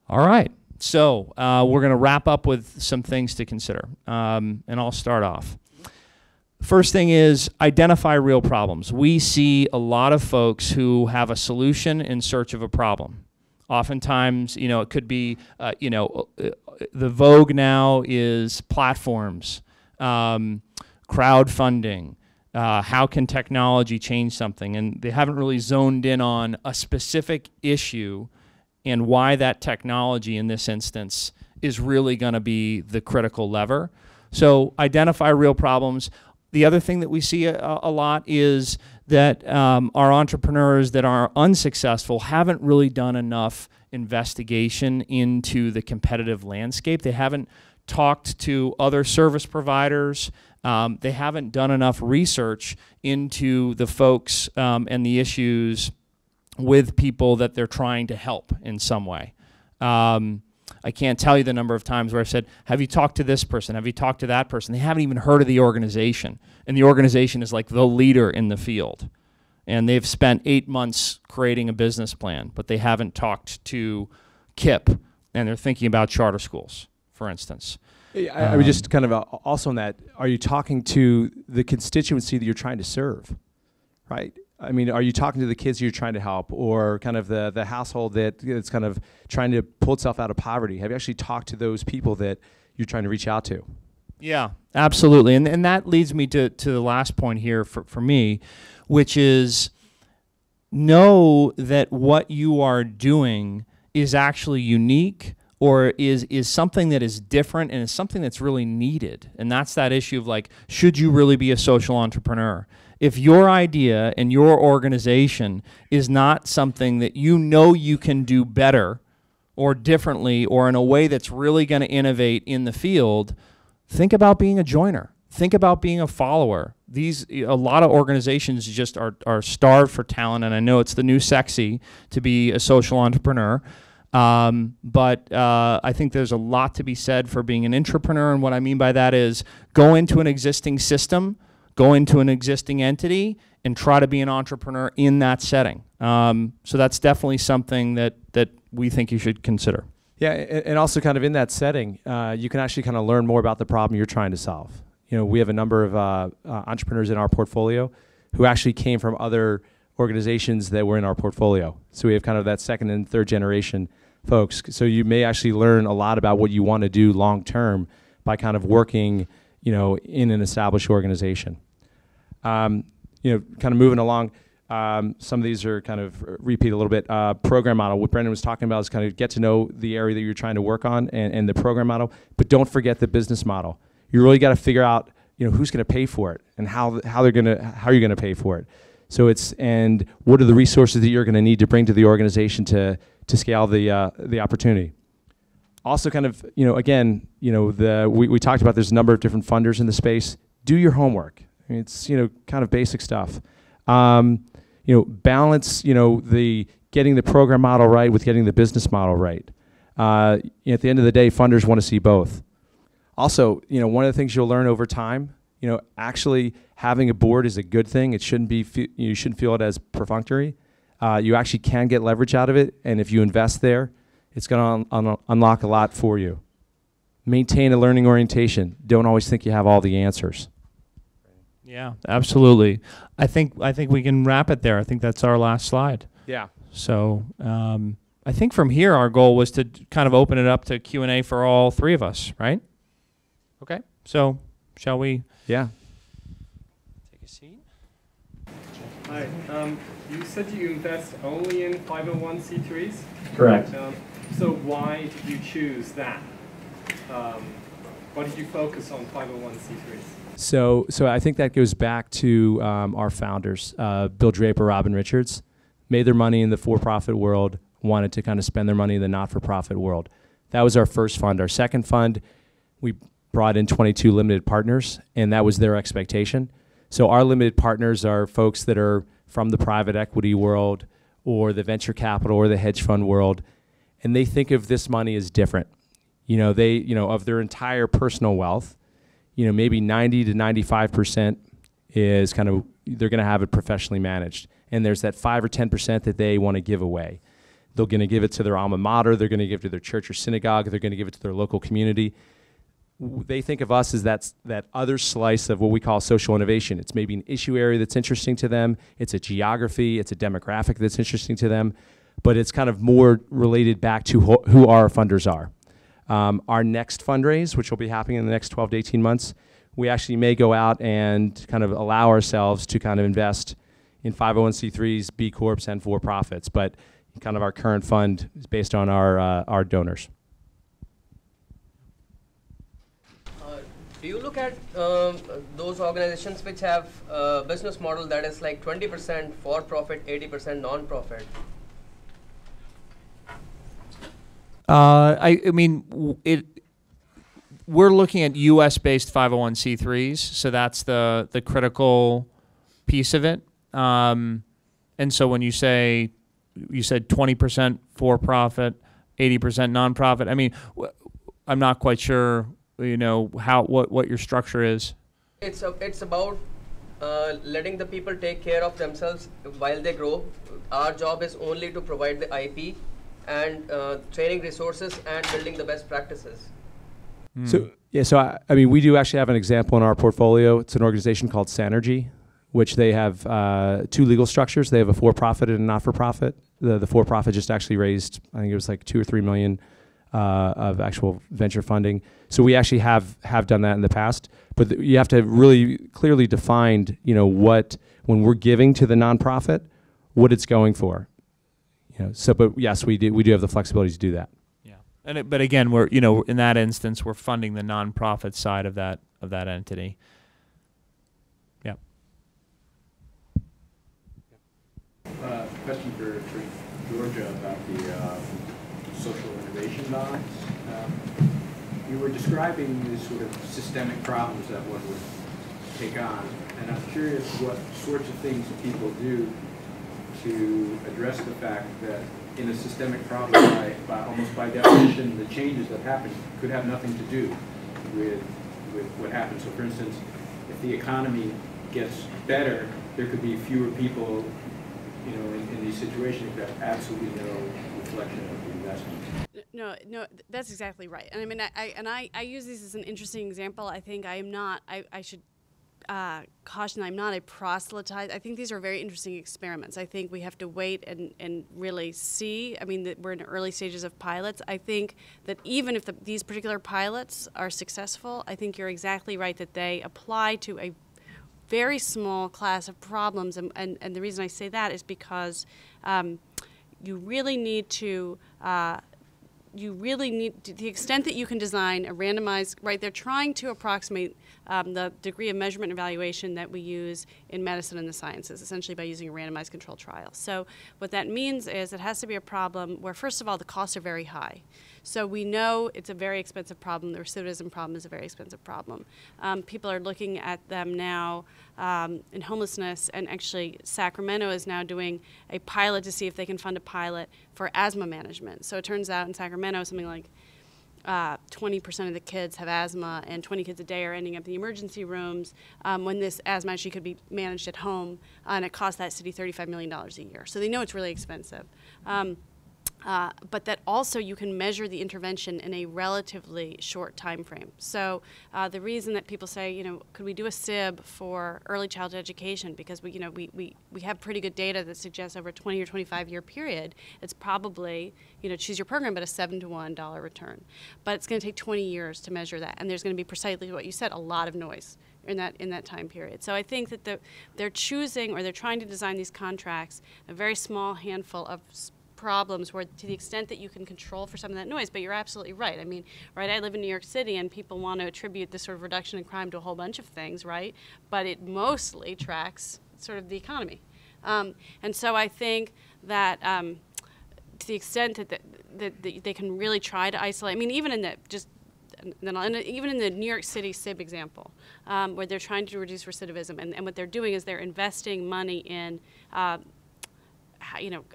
All right. So we're going to wrap up with some things to consider, and I'll start off. First thing is identify real problems. We see a lot of folks who have a solution in search of a problem. Oftentimes, it could be, the vogue now is platforms, crowdfunding, how can technology change something? And they haven't really zoned in on a specific issue and why that technology in this instance is really going to be the critical lever. So identify real problems. The other thing that we see a lot is that our entrepreneurs that are unsuccessful haven't really done enough investigation into the competitive landscape. They haven't talked to other service providers. They haven't done enough research into the folks and the issues with people that they're trying to help in some way. I can't tell you the number of times where I've said, have you talked to this person? Have you talked to that person? They haven't even heard of the organization. And the organization is like the leader in the field. And they've spent 8 months creating a business plan, but they haven't talked to KIP, and they're thinking about charter schools, for instance. I would just kind of also on that, are you talking to the constituency that you're trying to serve, right? I mean, are you talking to the kids you're trying to help, or kind of the household that's kind of trying to pull itself out of poverty? Have you actually talked to those people that you're trying to reach out to? Yeah, absolutely. And that leads me to the last point here for me, which is know that what you are doing is actually unique, or is something that is different, and is something that's really needed. And that's that issue of like, should you really be a social entrepreneur? If your idea and your organization is not something that you know you can do better or differently or in a way that's really going to innovate in the field, think about being a joiner. Think about being a follower. A lot of organizations just are starved for talent, and I know it's the new sexy to be a social entrepreneur. But I think there's a lot to be said for being an intrapreneur, and what I mean by that is go into an existing system, go into an existing entity, and try to be an entrepreneur in that setting. So that's definitely something that we think you should consider. Yeah, and also kind of in that setting, you can actually kind of learn more about the problem you're trying to solve. You know, we have a number of entrepreneurs in our portfolio who actually came from other organizations that were in our portfolio. So we have kind of that second and third generation folks. So you may actually learn a lot about what you want to do long term by kind of working, you know, in an established organization. You know, kind of moving along, some of these are kind of repeat a little bit. Program model, what Brendan was talking about is kind of get to know the area that you're trying to work on and the program model, but don't forget the business model. You really got to figure out, you know, who's going to pay for it and how you're going to pay for it. So and what are the resources that you're going to need to bring to the organization to scale the opportunity. Also, kind of, you know, again, you know, we talked about there's a number of different funders in the space. Do your homework. I mean, it's, you know, kind of basic stuff. You know, balance, you know, getting the program model right with getting the business model right. At the end of the day, funders want to see both. Also, you know, one of the things you'll learn over time, you know, actually having a board is a good thing. It shouldn't be, you shouldn't feel it as perfunctory. You actually can get leverage out of it, and if you invest there, it's going to unlock a lot for you. Maintain a learning orientation. Don't always think you have all the answers. Yeah, absolutely. I think we can wrap it there. I think that's our last slide. Yeah. So I think from here our goal was to kind of open it up to Q&A for all three of us, right? Okay. So shall we? Yeah. Take a seat. Hi. You said you invest only in 501c3s? Correct. So why did you choose that? Why did you focus on 501c3s? So I think that goes back to our founders, Bill Draper, Robin Richards, made their money in the for-profit world, wanted to kind of spend their money in the not-for-profit world. That was our first fund. Our second fund, we brought in 22 limited partners, and that was their expectation. So our limited partners are folks that are from the private equity world or the venture capital or the hedge fund world, and they think of this money as different. You know, they, you know, of their entire personal wealth, you know, maybe 90 to 95% is kind of, they're going to have it professionally managed. And there's that 5 or 10% that they want to give away. They're going to give it to their alma mater, they're going to give it to their church or synagogue, they're going to give it to their local community. They think of us as that other slice of what we call social innovation. It's maybe an issue area that's interesting to them, it's a geography, it's a demographic that's interesting to them, but it's kind of more related back to who our funders are. Our next fundraise, which will be happening in the next 12 to 18 months, we actually may go out and kind of allow ourselves to kind of invest in 501c3s, B Corps, and for-profits. But kind of our current fund is based on our donors. Do you look at those organizations which have a business model that is like 20% for-profit, 80% non-profit? I mean, we're looking at U.S.-based 501c3s, so that's the critical piece of it. And so when you said 20% for-profit, 80% nonprofit. I mean, I'm not quite sure, you know, what your structure is. It's about letting the people take care of themselves while they grow. Our job is only to provide the IP and training resources and building the best practices. So I mean, we do actually have an example in our portfolio. It's an organization called Sanergy, which they have 2 legal structures. They have a for-profit and a not-for-profit. The for-profit just actually raised, I think it was like 2 or 3 million of actual venture funding. So we actually have done that in the past. But you have to really clearly define, what, when we're giving to the nonprofit, what it's going for. So, but yes, we do have the flexibility to do that. Yeah. But again, we're, in that instance, we're funding the nonprofit side of that entity. Yeah. Question for Georgia about the social innovation bonds. You were describing the sort of systemic problems that one would take on, and I'm curious what sorts of things people do to address the fact that in a systemic problem, almost by definition, the changes that happen could have nothing to do with what happens. So, for instance, if the economy gets better, there could be fewer people, in these situations that have absolutely no reflection of the investment. No, that's exactly right. And I mean, I use these as an interesting example. I think I should caution, I'm not a proselyte. I think these are very interesting experiments. I think we have to wait and really see. I mean, we're in early stages of pilots. I think that even if these particular pilots are successful, I think you're exactly right that they apply to a very small class of problems. And the reason I say that is because you really need to to the extent that you can design a randomized, right, they're trying to approximate the degree of measurement and evaluation that we use in medicine and the sciences, essentially by using a randomized controlled trial. So what that means is it has to be a problem where, first of all, the costs are very high. So we know it's a very expensive problem. The recidivism problem is a very expensive problem. People are looking at them now in homelessness, and actually Sacramento is now doing a pilot to see if they can fund a pilot for asthma management. So it turns out in Sacramento something like 20% of the kids have asthma, and 20 kids a day are ending up in the emergency rooms when this asthma actually could be managed at home, and it costs that city $35 million a year. So they know it's really expensive. But that also you can measure the intervention in a relatively short time frame. So the reason that people say, could we do a SIB for early childhood education? Because we have pretty good data that suggests over a 20 or 25 year period, it's probably, choose your program, but a $7 to $1 return. But it's going to take 20 years to measure that, and there's going to be precisely what you said, a lot of noise in that time period. So I think that they're choosing, or they're trying to design these contracts, a very small handful of problems where, to the extent that you can control for some of that noise. But you're absolutely right. I mean, right, I live in New York City, and people want to attribute this sort of reduction in crime to a whole bunch of things, right? But it mostly tracks sort of the economy. And so I think that to the extent that they can really try to isolate, I mean, even in even in the New York City SIB example, where they're trying to reduce recidivism, and what they're doing is they're investing money in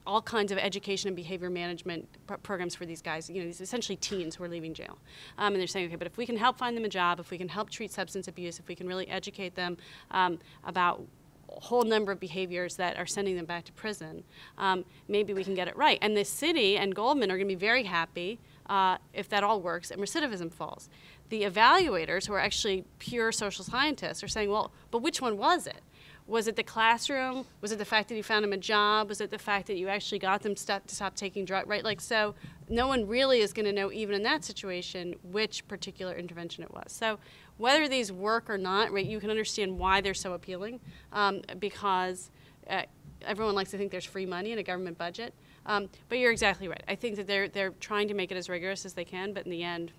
all kinds of education and behavior management programs for these guys, these essentially teens who are leaving jail. And they're saying, okay, but if we can help find them a job, if we can help treat substance abuse, if we can really educate them about a whole number of behaviors that are sending them back to prison, maybe we can get it right. And the city and Goldman are going to be very happy if that all works and recidivism falls. The evaluators, who are actually pure social scientists, are saying, well, but which one was it? Was it the classroom? Was it the fact that you found them a job? Was it the fact that you actually got them to stop taking drugs, right? Like, so no one really is going to know, even in that situation, which particular intervention it was. So whether these work or not, right, you can understand why they're so appealing, because everyone likes to think there's free money in a government budget. But you're exactly right. I think that they're trying to make it as rigorous as they can, but in the end,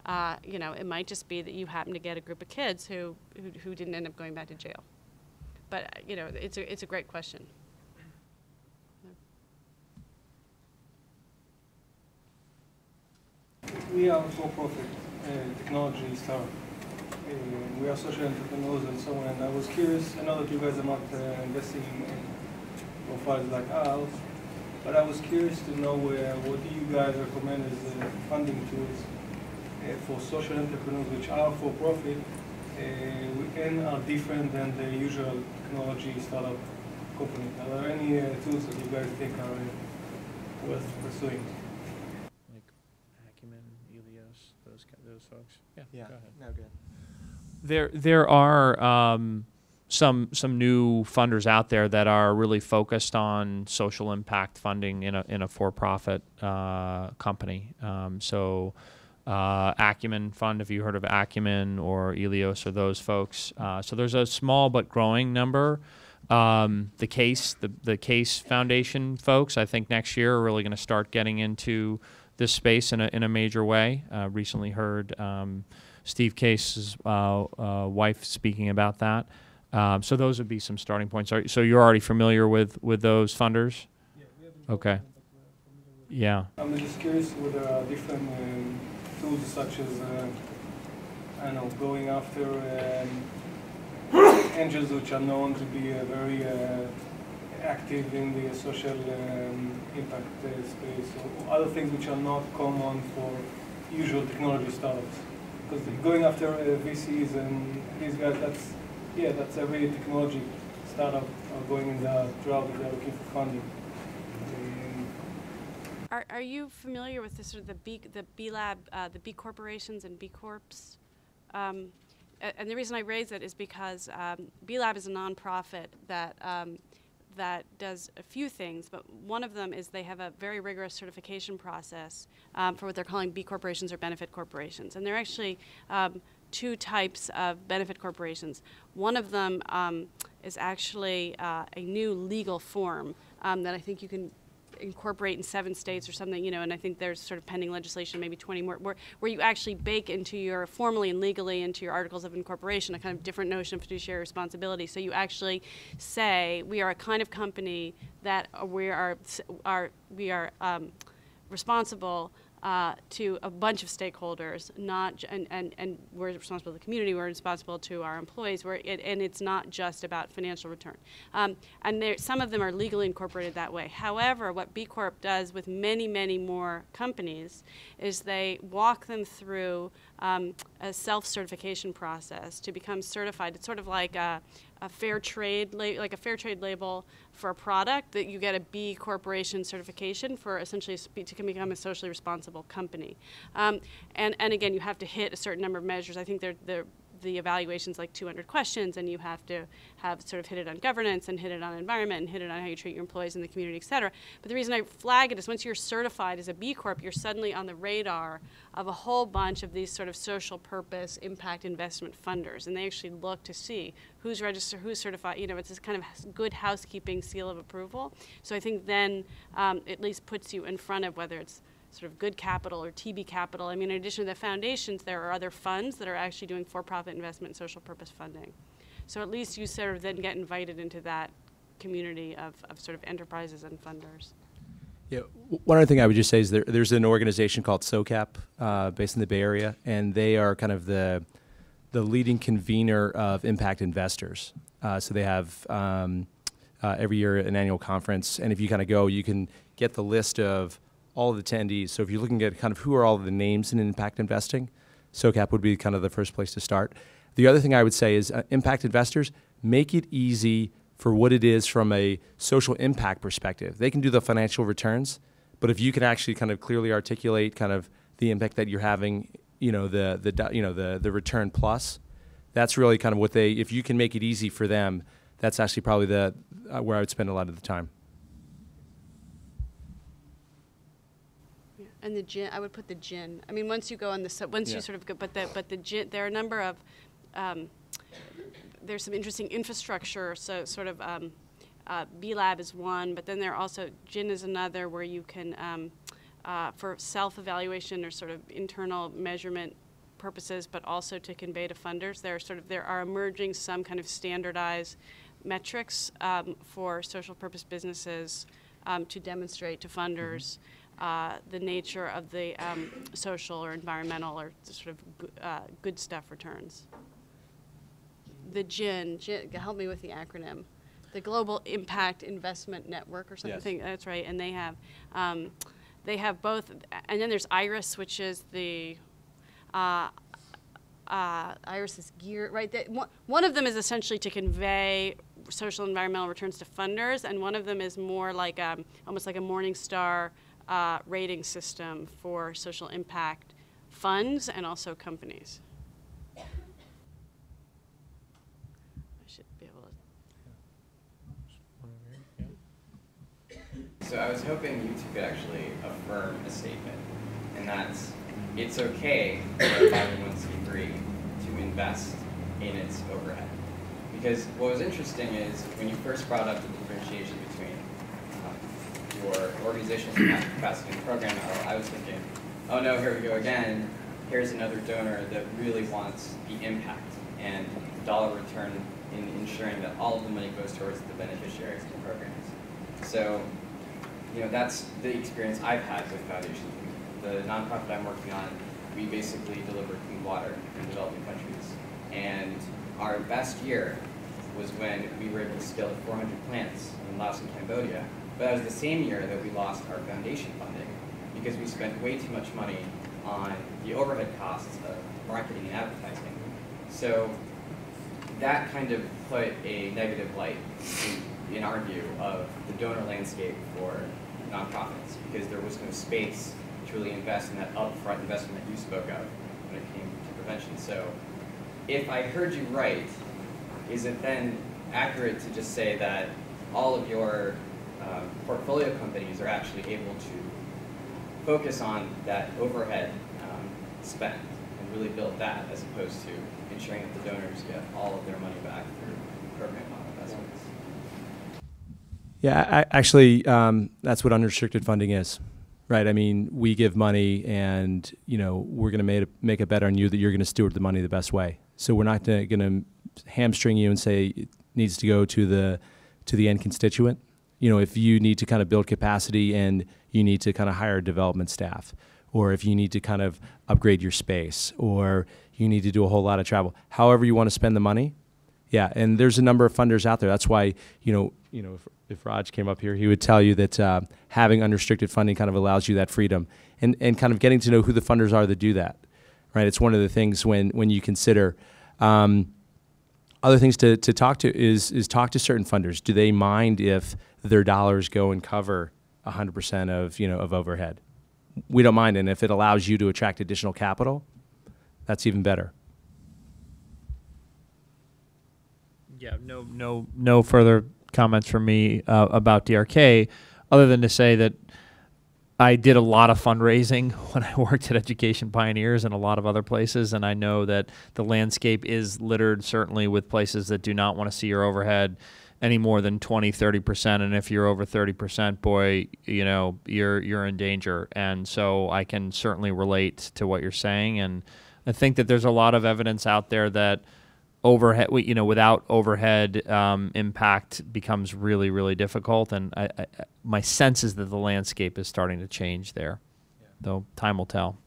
it might just be that you happen to get a group of kids who didn't end up going back to jail. But it's a great question. We are for-profit technology startup. We are social entrepreneurs and so on. And I was curious. I know that you guys are not investing in profiles like ours, but I was curious to know what do you guys recommend as funding tools for social entrepreneurs which are for-profit and are different than the usual technology startup company. Are there any tools that you guys think are worth pursuing? Like Acumen, Helios, those kind those folks. Yeah. Yeah. Go ahead. No good. There are some new funders out there that are really focused on social impact funding in a for-profit company. Acumen Fund, have you heard of Acumen or Elios or those folks? So there's a small but growing number. The Case Foundation folks, I think next year are really going to start getting into this space in a major way. Recently heard Steve Case's wife speaking about that. So those would be some starting points. So you're already familiar with those funders? Yeah, we haven't okay. talked about that, but we're familiar with it. Yeah. I'm just curious with different tools such as, I don't know, going after angels which are known to be very active in the social impact space, or other things which are not common for usual technology startups. Because going after VCs and these guys, that's every technology startup going in the route that they're looking for funding. Are you familiar with the sort of the B Lab, the B corporations and B Corps? And the reason I raise it is because B Lab is a nonprofit that does a few things, but one of them is they have a very rigorous certification process for what they're calling B corporations or benefit corporations. And there are actually two types of benefit corporations. One of them is actually a new legal form that I think you can incorporate in 7 states or something, and I think there's sort of pending legislation, maybe 20 more, where you actually bake into your, formally and legally into your articles of incorporation, a kind of different notion of fiduciary responsibility. So you actually say, we are a kind of company that we are responsible to a bunch of stakeholders, and we're responsible to the community, we're responsible to our employees, and it's not just about financial return. And some of them are legally incorporated that way. However, what B Corp does with many, many more companies is they walk them through a self-certification process to become certified. It's sort of like a fair trade, like a fair trade label for a product, that you get a B Corporation certification for essentially to become a socially responsible company. And again, you have to hit a certain number of measures. I think the evaluation's like 200 questions, and you have to have sort of hit it on governance and hit it on environment and hit it on how you treat your employees in the community, et cetera. But the reason I flag it is once you're certified as a B Corp, you're suddenly on the radar of a whole bunch of these sort of social purpose impact investment funders, and they actually look to see who's registered, who's certified. It's this kind of good housekeeping seal of approval. So I think then at least puts you in front of whether it's sort of good capital or TB capital. I mean, in addition to the foundations, there are other funds that are actually doing for-profit investment and social purpose funding. So at least you sort of then get invited into that community of sort of enterprises and funders. Yeah, one other thing I would just say is there's an organization called SOCAP based in the Bay Area, and they are kind of the leading convener of impact investors. So they have every year an annual conference, and if you kind of go, you can get the list of all of the attendees. So if you're looking at kind of who are all of the names in impact investing, SOCAP would be kind of the first place to start. The other thing I would say is impact investors, make it easy for what it is from a social impact perspective. They can do the financial returns, but if you can actually kind of clearly articulate kind of the impact that you're having, the return plus, that's really kind of what if you can make it easy for them, that's actually probably where I would spend a lot of the time. And the gin, I would put the gin. I mean, once you go on you sort of go, but the gin, there are a number of, there's some interesting infrastructure. So sort of B Lab is one, but then there are also gin is another where you can for self-evaluation or sort of internal measurement purposes, but also to convey to funders. There are emerging some kind of standardized metrics for social purpose businesses to demonstrate to funders. The nature of the social or environmental or sort of good stuff returns. The GIN, help me with the acronym. The Global Impact Investment Network or something. Yes. That's right. And they have both. And then there's IRIS, which is the IRIS is geared, right? One of them is essentially to convey social and environmental returns to funders, and one of them is more like almost like a Morningstar rating system for social impact funds and also companies. I should be able to. So I was hoping you two could actually affirm a statement, and that's it's okay for a 501c3 to invest in its overhead. Because what was interesting is when you first brought up the differentiation between your organizational capacity and program model, I was thinking, oh no, here we go again. Here's another donor that really wants the impact and dollar return in ensuring that all of the money goes towards the beneficiaries and programs. So, that's the experience I've had with foundations. The nonprofit I'm working on, we basically deliver clean water in developing countries. And our best year was when we were able to scale to 400 plants in Laos and Cambodia. But that was the same year that we lost our foundation funding because we spent way too much money on the overhead costs of marketing and advertising. So that kind of put a negative light in our view of the donor landscape for nonprofits because there was no space to really invest in that upfront investment that you spoke of when it came to prevention. So if I heard you right, is it then accurate to just say that all of your portfolio companies are actually able to focus on that overhead spend and really build that as opposed to ensuring that the donors get all of their money back through program model investments? Yeah, actually, that's what unrestricted funding is, right? I mean, we give money, and we're going to make a bet on you that you're going to steward the money the best way. So we're not going to hamstring you and say it needs to go to the end constituent. If you need to kind of build capacity and you need to kind of hire development staff, or if you need to kind of upgrade your space, or you need to do a whole lot of travel, however you want to spend the money. Yeah, and there's a number of funders out there. That's why, if Raj came up here, he would tell you that having unrestricted funding kind of allows you that freedom and kind of getting to know who the funders are that do that, right? It's one of the things when you consider other things to talk to is talk to certain funders. Do they mind if their dollars go and cover 100% of overhead? We don't mind, and if it allows you to attract additional capital, that's even better. Yeah, no further comments from me about DRK, other than to say that I did a lot of fundraising when I worked at Education Pioneers and a lot of other places, and I know that the landscape is littered certainly with places that do not want to see your overhead any more than 20-30%, and if you're over 30%, boy, you're in danger. And so I can certainly relate to what you're saying, and I think that there's a lot of evidence out there that overhead, without overhead, impact becomes really, really difficult. And my sense is that the landscape is starting to change there, though time will tell.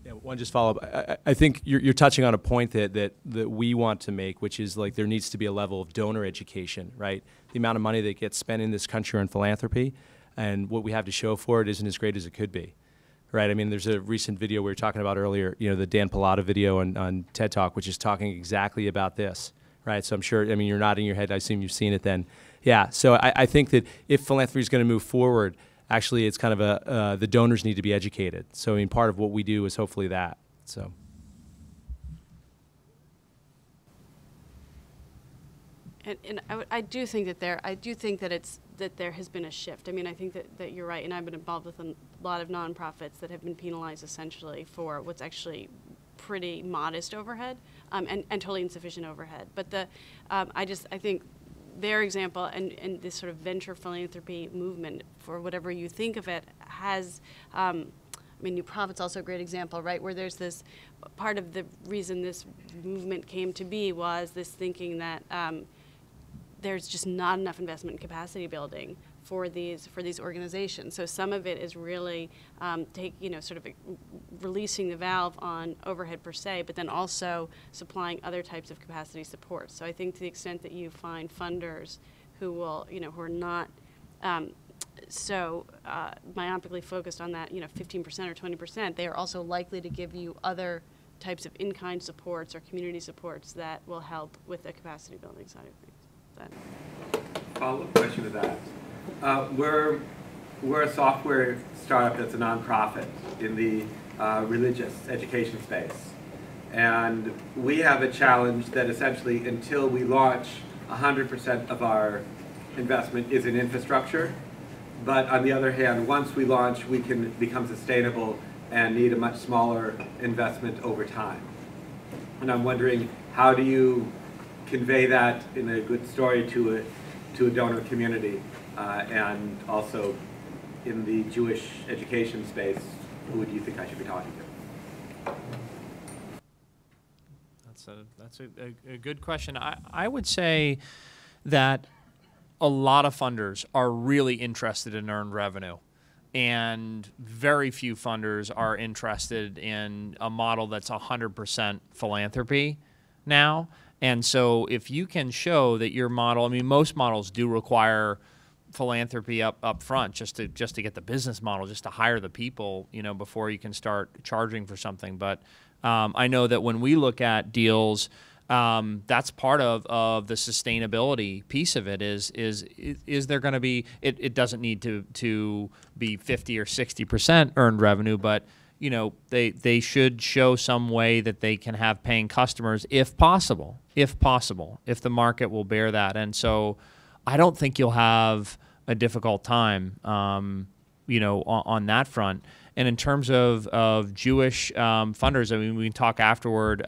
Yeah, one just follow up. I think you're touching on a point that we want to make, which is like there needs to be a level of donor education, right? The amount of money that gets spent in this country on philanthropy, and what we have to show for it isn't as great as it could be. Right, I mean, there's a recent video we were talking about earlier, the Dan Pilata video on TED Talk, which is talking exactly about this, right? So I'm sure, you're nodding your head, I assume you've seen it then. Yeah, so I think that if philanthropy is going to move forward, actually it's kind of the donors need to be educated. So part of what we do is hopefully that, so. And I do think that there has been a shift. I mean, I think that you're right, and I've been involved with a lot of nonprofits that have been penalized essentially for what's actually pretty modest overhead and totally insufficient overhead. But I think their example and this sort of venture philanthropy movement, for whatever you think of it, has. New Profit's also a great example, right? Where there's this part of the reason this movement came to be was this thinking that. There's just not enough investment in capacity building for these organizations. So some of it is really sort of releasing the valve on overhead per se, but then also supplying other types of capacity support. So I think to the extent that you find funders who will, who are not so myopically focused on that, 15% or 20%, they are also likely to give you other types of in-kind supports or community supports that will help with the capacity building side of things. Follow-up question to that. We're we're a software startup that's a nonprofit in the religious education space. And we have a challenge that essentially until we launch, 100% of our investment is in infrastructure. But on the other hand, once we launch, we can become sustainable and need a much smaller investment over time. And I'm wondering, how do you convey that in a good story to a donor community? And also in the Jewish education space, who do you think I should be talking to? That's a good question. I would say that a lot of funders are really interested in earned revenue, and very few funders are interested in a model that's 100% philanthropy now. And so if you can show that your model, I mean, most models do require philanthropy up front just to get the business model, just to hire the people, you know, before you can start charging for something. But I know that when we look at deals, that's part of the sustainability piece of it. Is there going to be? It doesn't need to be 50 or 60% earned revenue, but you know, they should show some way that they can have paying customers if possible, if the market will bear that. And so I don't think you'll have a difficult time, you know, on that front. And in terms of Jewish funders, I mean, we can talk afterward.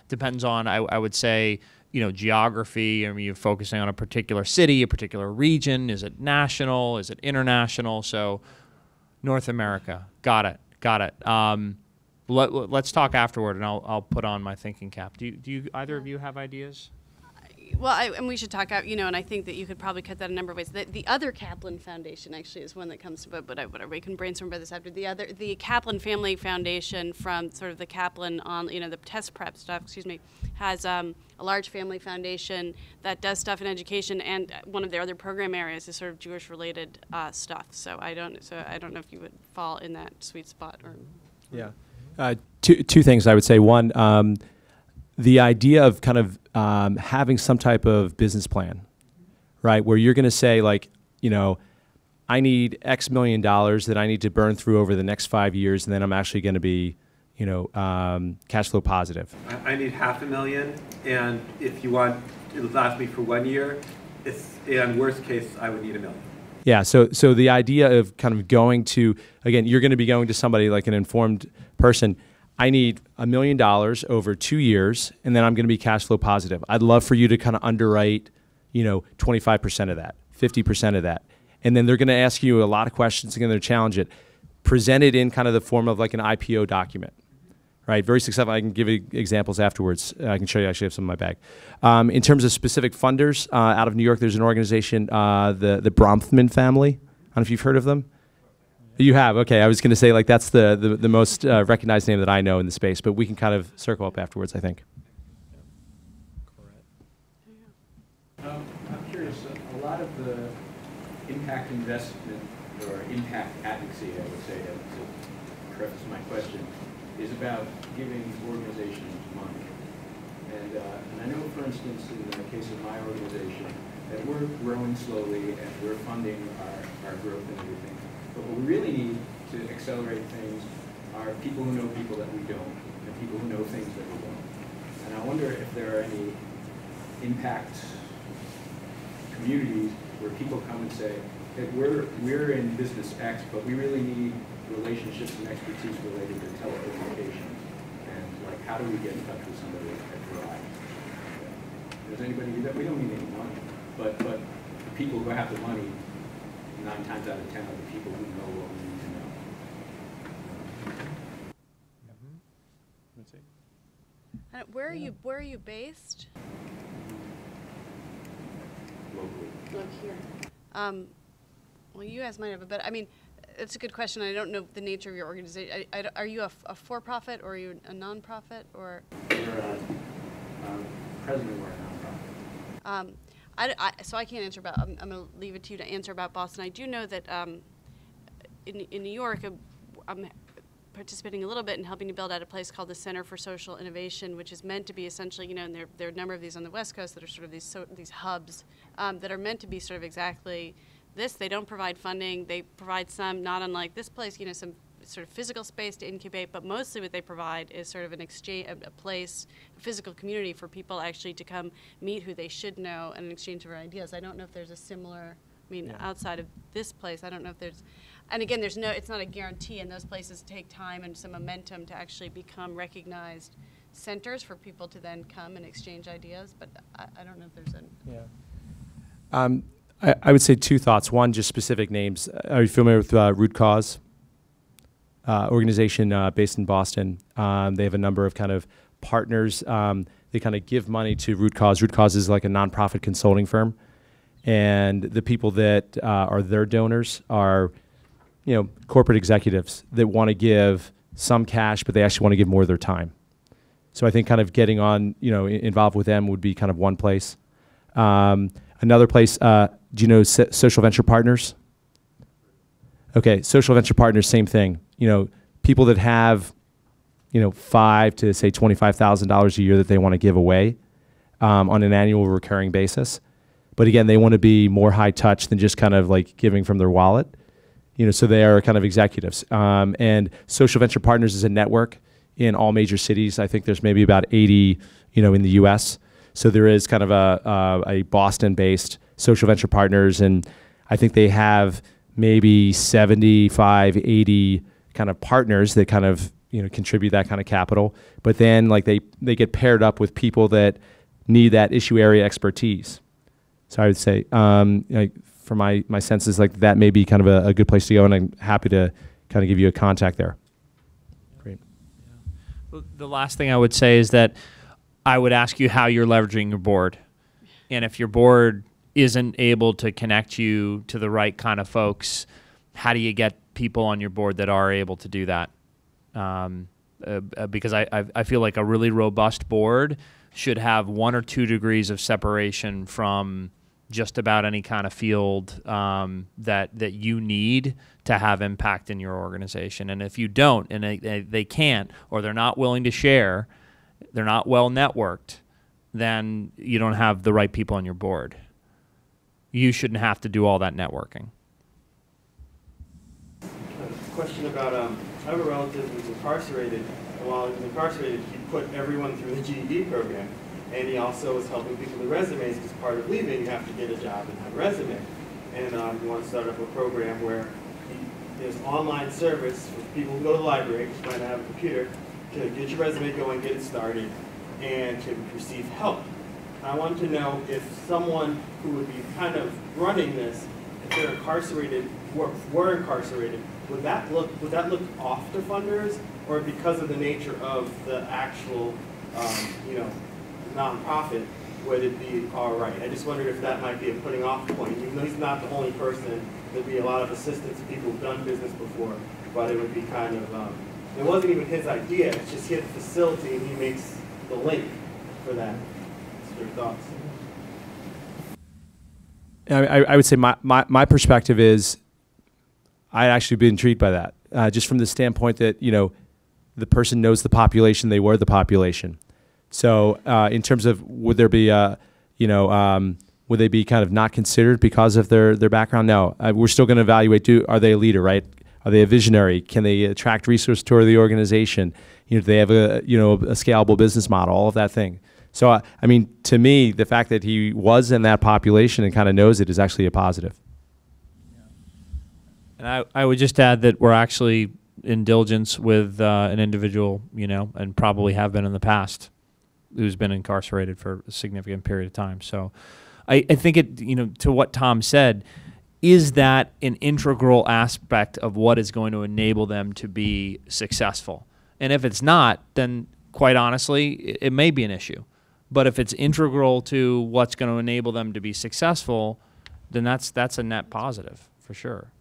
Depends on, I would say, you know, geography. I mean, you're focusing on a particular city, a particular region. Is it national? Is it international? So North America. Got it. Let's talk afterward, and I'll put on my thinking cap. Do you either of you have ideas? Well, and we should talk out, you know, and I think that you could probably cut that a number of ways. The other Kaplan Foundation actually is one that comes to, but whatever, we can brainstorm about this after. The Kaplan Family Foundation from sort of the Kaplan on, you know, the test prep stuff, has a large family foundation that does stuff in education, and one of their other program areas is sort of Jewish related stuff. So I don't know if you would fall in that sweet spot or. Yeah. Two things I would say. One, the idea of kind of having some type of business plan, right? Where you're going to say, like, you know, I need X million dollars that I need to burn through over the next 5 years, and then I'm actually going to be, you know, cash flow positive. I need $500,000, and if you want, it'll last me for 1 year. And worst case, I would need $1 million. Yeah, so the idea of kind of going to, again, you're going to be going to somebody like an informed person. I need $1 million over 2 years, and then I'm going to be cash flow positive. I'd love for you to kind of underwrite, you know, 25% of that, 50% of that. And then they're going to ask you a lot of questions. They're going to challenge it. Present it in kind of the form of like an IPO document, right? Very successful. I can give you examples afterwards. I can show you. I actually have some in my bag. In terms of specific funders, out of New York, there's an organization, the Bronfman family. I don't know if you've heard of them. You have, okay. I was going to say, like, that's the most recognized name that I know in the space, but we can kind of circle up afterwards, I think. I'm curious, a lot of the impact investment or impact advocacy, I would say, to preface my question, is about giving organizations money. And I know, for instance, in the case of my organization, that we're growing slowly and we're funding our growth and everything. But what we really need to accelerate things are people who know people that we don't, and people who know things that we don't. And I wonder if there are any impact communities where people come and say, hey, we're in business X, but we really need relationships and expertise related to telecommunications. And like, how do we get in touch with somebody at Verizon? Does anybody do that? We don't need any money, but the people who have the money, 9 times out of 10 are the people who know what we need to know. Where are you based? Locally. Look here. Well, you guys might have a better. I mean, it's a good question. I don't know the nature of your organization. Are you a for-profit or are you a non-profit or? We're presently we're a nonprofit. So I can't answer about. I'm going to leave it to you to answer about Boston. I do know that in New York, I'm participating a little bit in helping to build out a place called the Center for Social Innovation, which is meant to be essentially, and there are a number of these on the West Coast that are sort of these hubs that are meant to be sort of exactly this. They don't provide funding. They provide some, not unlike this place, you know, some sort of physical space to incubate, but mostly what they provide is sort of an exchange, a place, a physical community for people actually to come meet who they should know and exchange their ideas. I don't know if there's a similar, I mean, outside of this place, I don't know if there's, and again, there's no, it's not a guarantee, and those places take time and some momentum to actually become recognized centers for people to then come and exchange ideas, but I don't know if there's a... I would say two thoughts. One, just specific names. Are you familiar with Root Cause? Organization based in Boston. They have a number of kind of partners. They kind of give money to Root Cause. Root Cause is like a nonprofit consulting firm. And the people that are their donors are, you know, corporate executives that want to give some cash, but they actually want to give more of their time. So I think kind of getting on, you know, involved with them would be kind of one place. Another place, do you know Social Venture Partners? Okay, Social Venture Partners, same thing. You know, people that have, you know, $5,000 to say $25,000 a year that they want to give away on an annual recurring basis. But again, they want to be more high touch than just kind of like giving from their wallet. You know, so they are kind of executives. And Social Venture Partners is a network in all major cities. I think there's maybe about 80, you know, in the U.S. So there is kind of a Boston-based Social Venture Partners, and I think they have maybe 75, 80 kind of partners that kind of, you know, contribute that kind of capital. But then like they get paired up with people that need that issue area expertise. So I would say, like, for my senses, like that may be kind of a good place to go, and I'm happy to kind of give you a contact there. Great. Yeah. Well, the last thing I would say is that I would ask you how you're leveraging your board. And if your board isn't able to connect you to the right kind of folks, how do you get people on your board that are able to do that? Because I feel like a really robust board should have 1 or 2 degrees of separation from just about any kind of field that you need to have impact in your organization. And if you don't, and they can't, or they're not willing to share, they're not well networked, then you don't have the right people on your board. You shouldn't have to do all that networking. Question about, I have a relative who's incarcerated, and while he was incarcerated, he put everyone through the GED program. And he also was helping people with resumes, because part of leaving, you have to get a job and have a resume. And he wants to start up a program where there's online service for people who go to the library, who might not have a computer, to get your resume going, get it started, and to receive help. I wanted to know if someone who would be kind of running this, if they're incarcerated, were incarcerated, would that look off to funders, or because of the nature of the actual, you know, nonprofit, would it be all right? I just wondered if that might be a putting off point. Even though he's not the only person, there'd be a lot of assistance to people who've done business before, but it would be kind of, it wasn't even his idea, it's just he had the facility and he makes the link for that. What's your thoughts? I would say my perspective is I'd actually be intrigued by that, just from the standpoint that, you know, the person knows the population, they were the population. So in terms of would there be, you know, would they be kind of not considered because of their background? No, we're still going to evaluate, are they a leader, right? Are they a visionary? Can they attract resources toward the organization? You know, do they have a scalable business model, all of that thing. So, I mean, to me, the fact that he was in that population and kind of knows it is actually a positive. And I would just add that we're actually in diligence with an individual, you know, and probably have been in the past, who's been incarcerated for a significant period of time. So I think it, you know, to what Tom said, is that an integral aspect of what is going to enable them to be successful? And if it's not, then quite honestly, it may be an issue. But if it's integral to what's going to enable them to be successful, then that's a net positive for sure.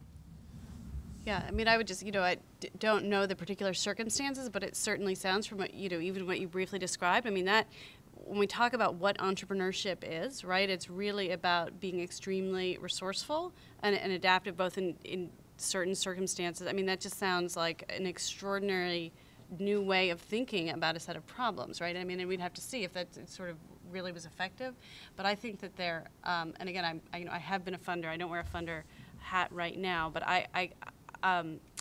Yeah, I mean, I would just, you know, I don't know the particular circumstances, but it certainly sounds from what, you know, even what you briefly described. I mean, that when we talk about what entrepreneurship is, right, it's really about being extremely resourceful and adaptive both in certain circumstances. I mean, that just sounds like an extraordinary new way of thinking about a set of problems, right? I mean, and we'd have to see if that sort of really was effective. But I think that there, and again, I have been a funder. I don't wear a funder hat right now, but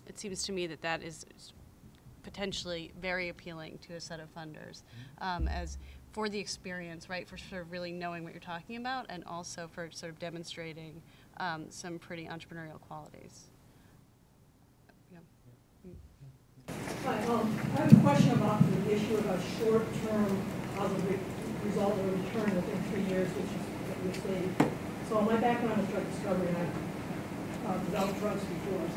it seems to me that that is potentially very appealing to a set of funders, as for the experience, right, for sort of really knowing what you're talking about, and also for sort of demonstrating some pretty entrepreneurial qualities. Hi, I have a question about the issue about short-term positive result or return within 3 years, which is what you stated. So my background is drug discovery, and I've developed drugs before.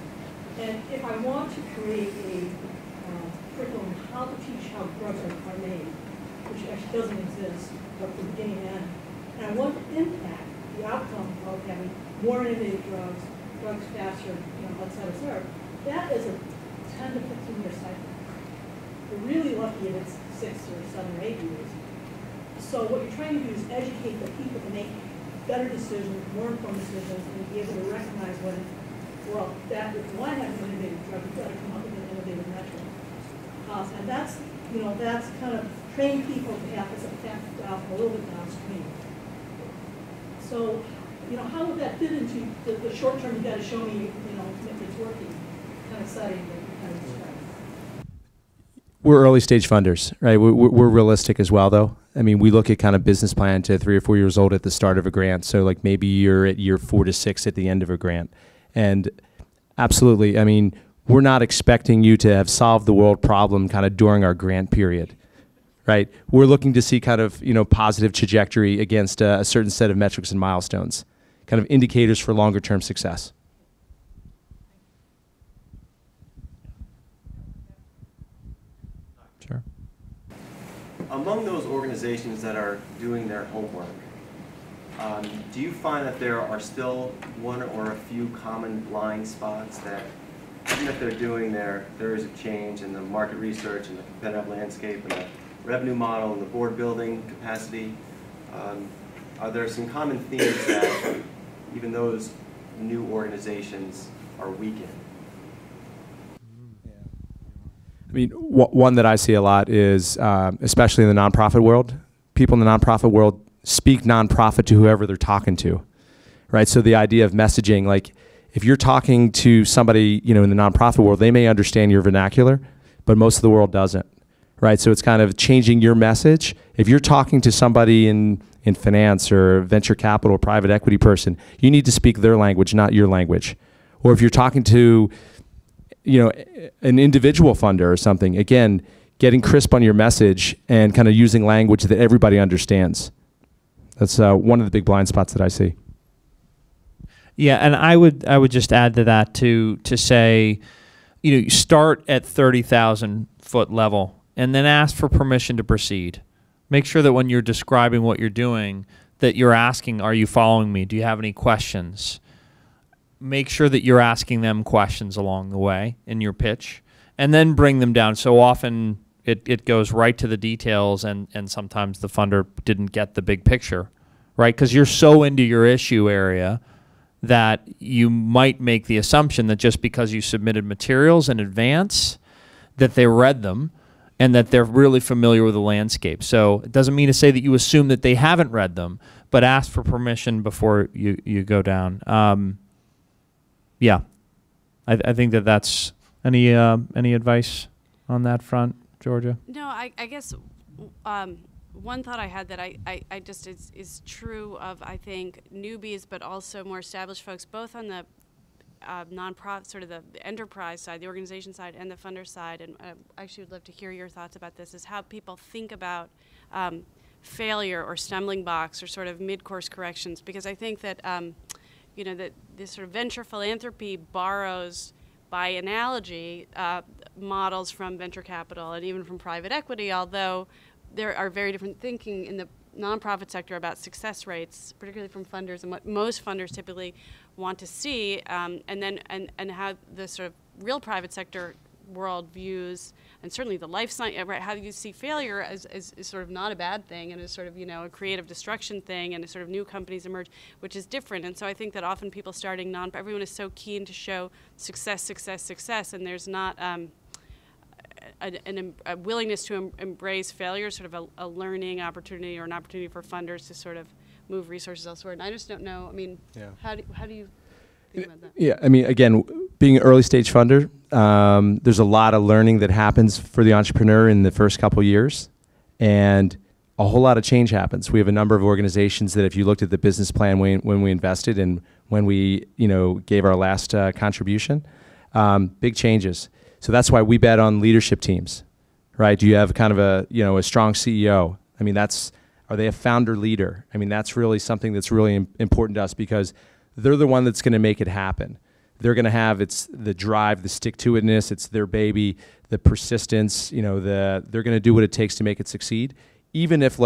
And if I want to create a curriculum how to teach how drugs are made, which actually doesn't exist, but from beginning to end, and I want to impact the outcome of having more innovative drugs, drugs faster, et cetera, that is a 10 to 15 year cycle. You're really lucky if it's 6 or 7 or 8 years. So what you're trying to do is educate the people to make better decisions, more informed decisions, and be able to recognize when, well, that if you want to have an innovative drug, you've got to come up with an innovative metric. And that's, that's kind of train people to have this effect out a little bit downstream. So, how would that fit into the short term? You got to show me, if it's working kind of setting that you kind of described. We're early stage funders, right? We're realistic as well, though. I mean, we look at kind of business plan to 3 or 4 years old at the start of a grant. So like maybe you're at year 4 to 6 at the end of a grant. And absolutely, I mean, we're not expecting you to have solved the world problem kind of during our grant period, right? We're looking to see kind of, positive trajectory against a certain set of metrics and milestones, kind of indicators for longer term success. Sure. Among those organizations that are doing their homework, do you find that there are still one or a few common blind spots that, even if they're doing there is a change in the market research and the competitive landscape and the revenue model and the board building capacity? Are there some common themes that even those new organizations are weak in? I mean, one that I see a lot is, especially in the nonprofit world, people in the nonprofit world speak nonprofit to whoever they're talking to, right? So the idea of messaging, like if you're talking to somebody, in the nonprofit world, they may understand your vernacular, but most of the world doesn't, right? So it's kind of changing your message. If you're talking to somebody in finance or venture capital or private equity person, you need to speak their language, not your language. Or if you're talking to an individual funder or something, again, getting crisp on your message and kind of using language that everybody understands. That's one of the big blind spots that I see. Yeah, and I would just add to that to say, you start at 30,000 foot level and then ask for permission to proceed. Make sure that when you're describing what you're doing, that you're asking, are you following me? Do you have any questions? Make sure that you're asking them questions along the way in your pitch, and then bring them down. So often it goes right to the details, and sometimes the funder didn't get the big picture, right? Because you're so into your issue area that you might make the assumption that just because you submitted materials in advance, that they read them and that they're really familiar with the landscape. So it doesn't mean to say that you assume that they haven't read them, but ask for permission before you go down. Yeah, I think that's any advice on that front, Georgia? No, I guess one thought I had that I just is true of, I think, newbies, but also more established folks, both on the nonprofit, sort of the enterprise side, the organization side, and the funder side. And I actually would love to hear your thoughts about this, is how people think about failure or stumbling blocks or sort of mid-course corrections, because I think that that this sort of venture philanthropy borrows, by analogy, models from venture capital and even from private equity, although there are very different thinking in the nonprofit sector about success rates, particularly from funders, and what most funders typically want to see, and how the sort of real private sector world views, and certainly the life science, how do you see failure as sort of not a bad thing, and as sort of a creative destruction thing, and as sort of new companies emerge, which is different. And so I think that often people starting everyone is so keen to show success, success, success, and there's not a willingness to embrace failure, sort of a learning opportunity or an opportunity for funders to sort of move resources elsewhere. And I just don't know. I mean, how do you? think about that? Yeah, I mean, again, being an early stage funder, there's a lot of learning that happens for the entrepreneur in the first couple years, and a whole lot of change happens. We have a number of organizations that, if you looked at the business plan when we invested and when we, gave our last contribution, big changes. So that's why we bet on leadership teams, right? Do you have kind of a strong CEO? I mean, are they a founder leader? I mean, that's really something that's really important to us, because they're the one that's going to make it happen. They're going to have the drive, the stick-to-itness, it's their baby, the persistence, they're going to do what it takes to make it succeed, even if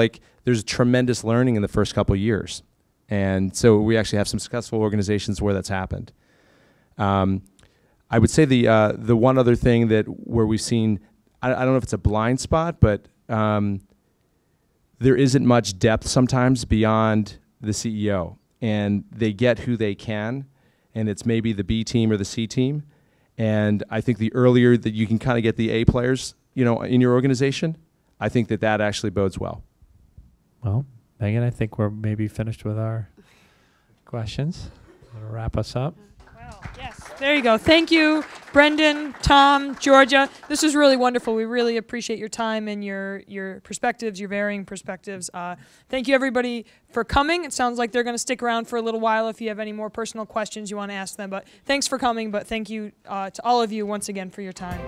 there's tremendous learning in the first couple of years. And so we actually have some successful organizations where that's happened. I would say the one other thing where we've seen, I don't know if it's a blind spot, but there isn't much depth sometimes beyond the CEO, and they get who they can, and it's maybe the B team or the C team. And I think the earlier that you can kind of get the A players, in your organization, I think that actually bodes well. Well, Megan, I think we're maybe finished with our questions. That'll wrap us up. Wow, yes, there you go. Thank you, Brendan, Tom, Georgia. This was really wonderful. We really appreciate your time and your perspectives, your varying perspectives. Thank you, everybody, for coming. It sounds like they're going to stick around for a little while if you have any more personal questions you want to ask them. But thanks for coming. But thank you to all of you once again for your time.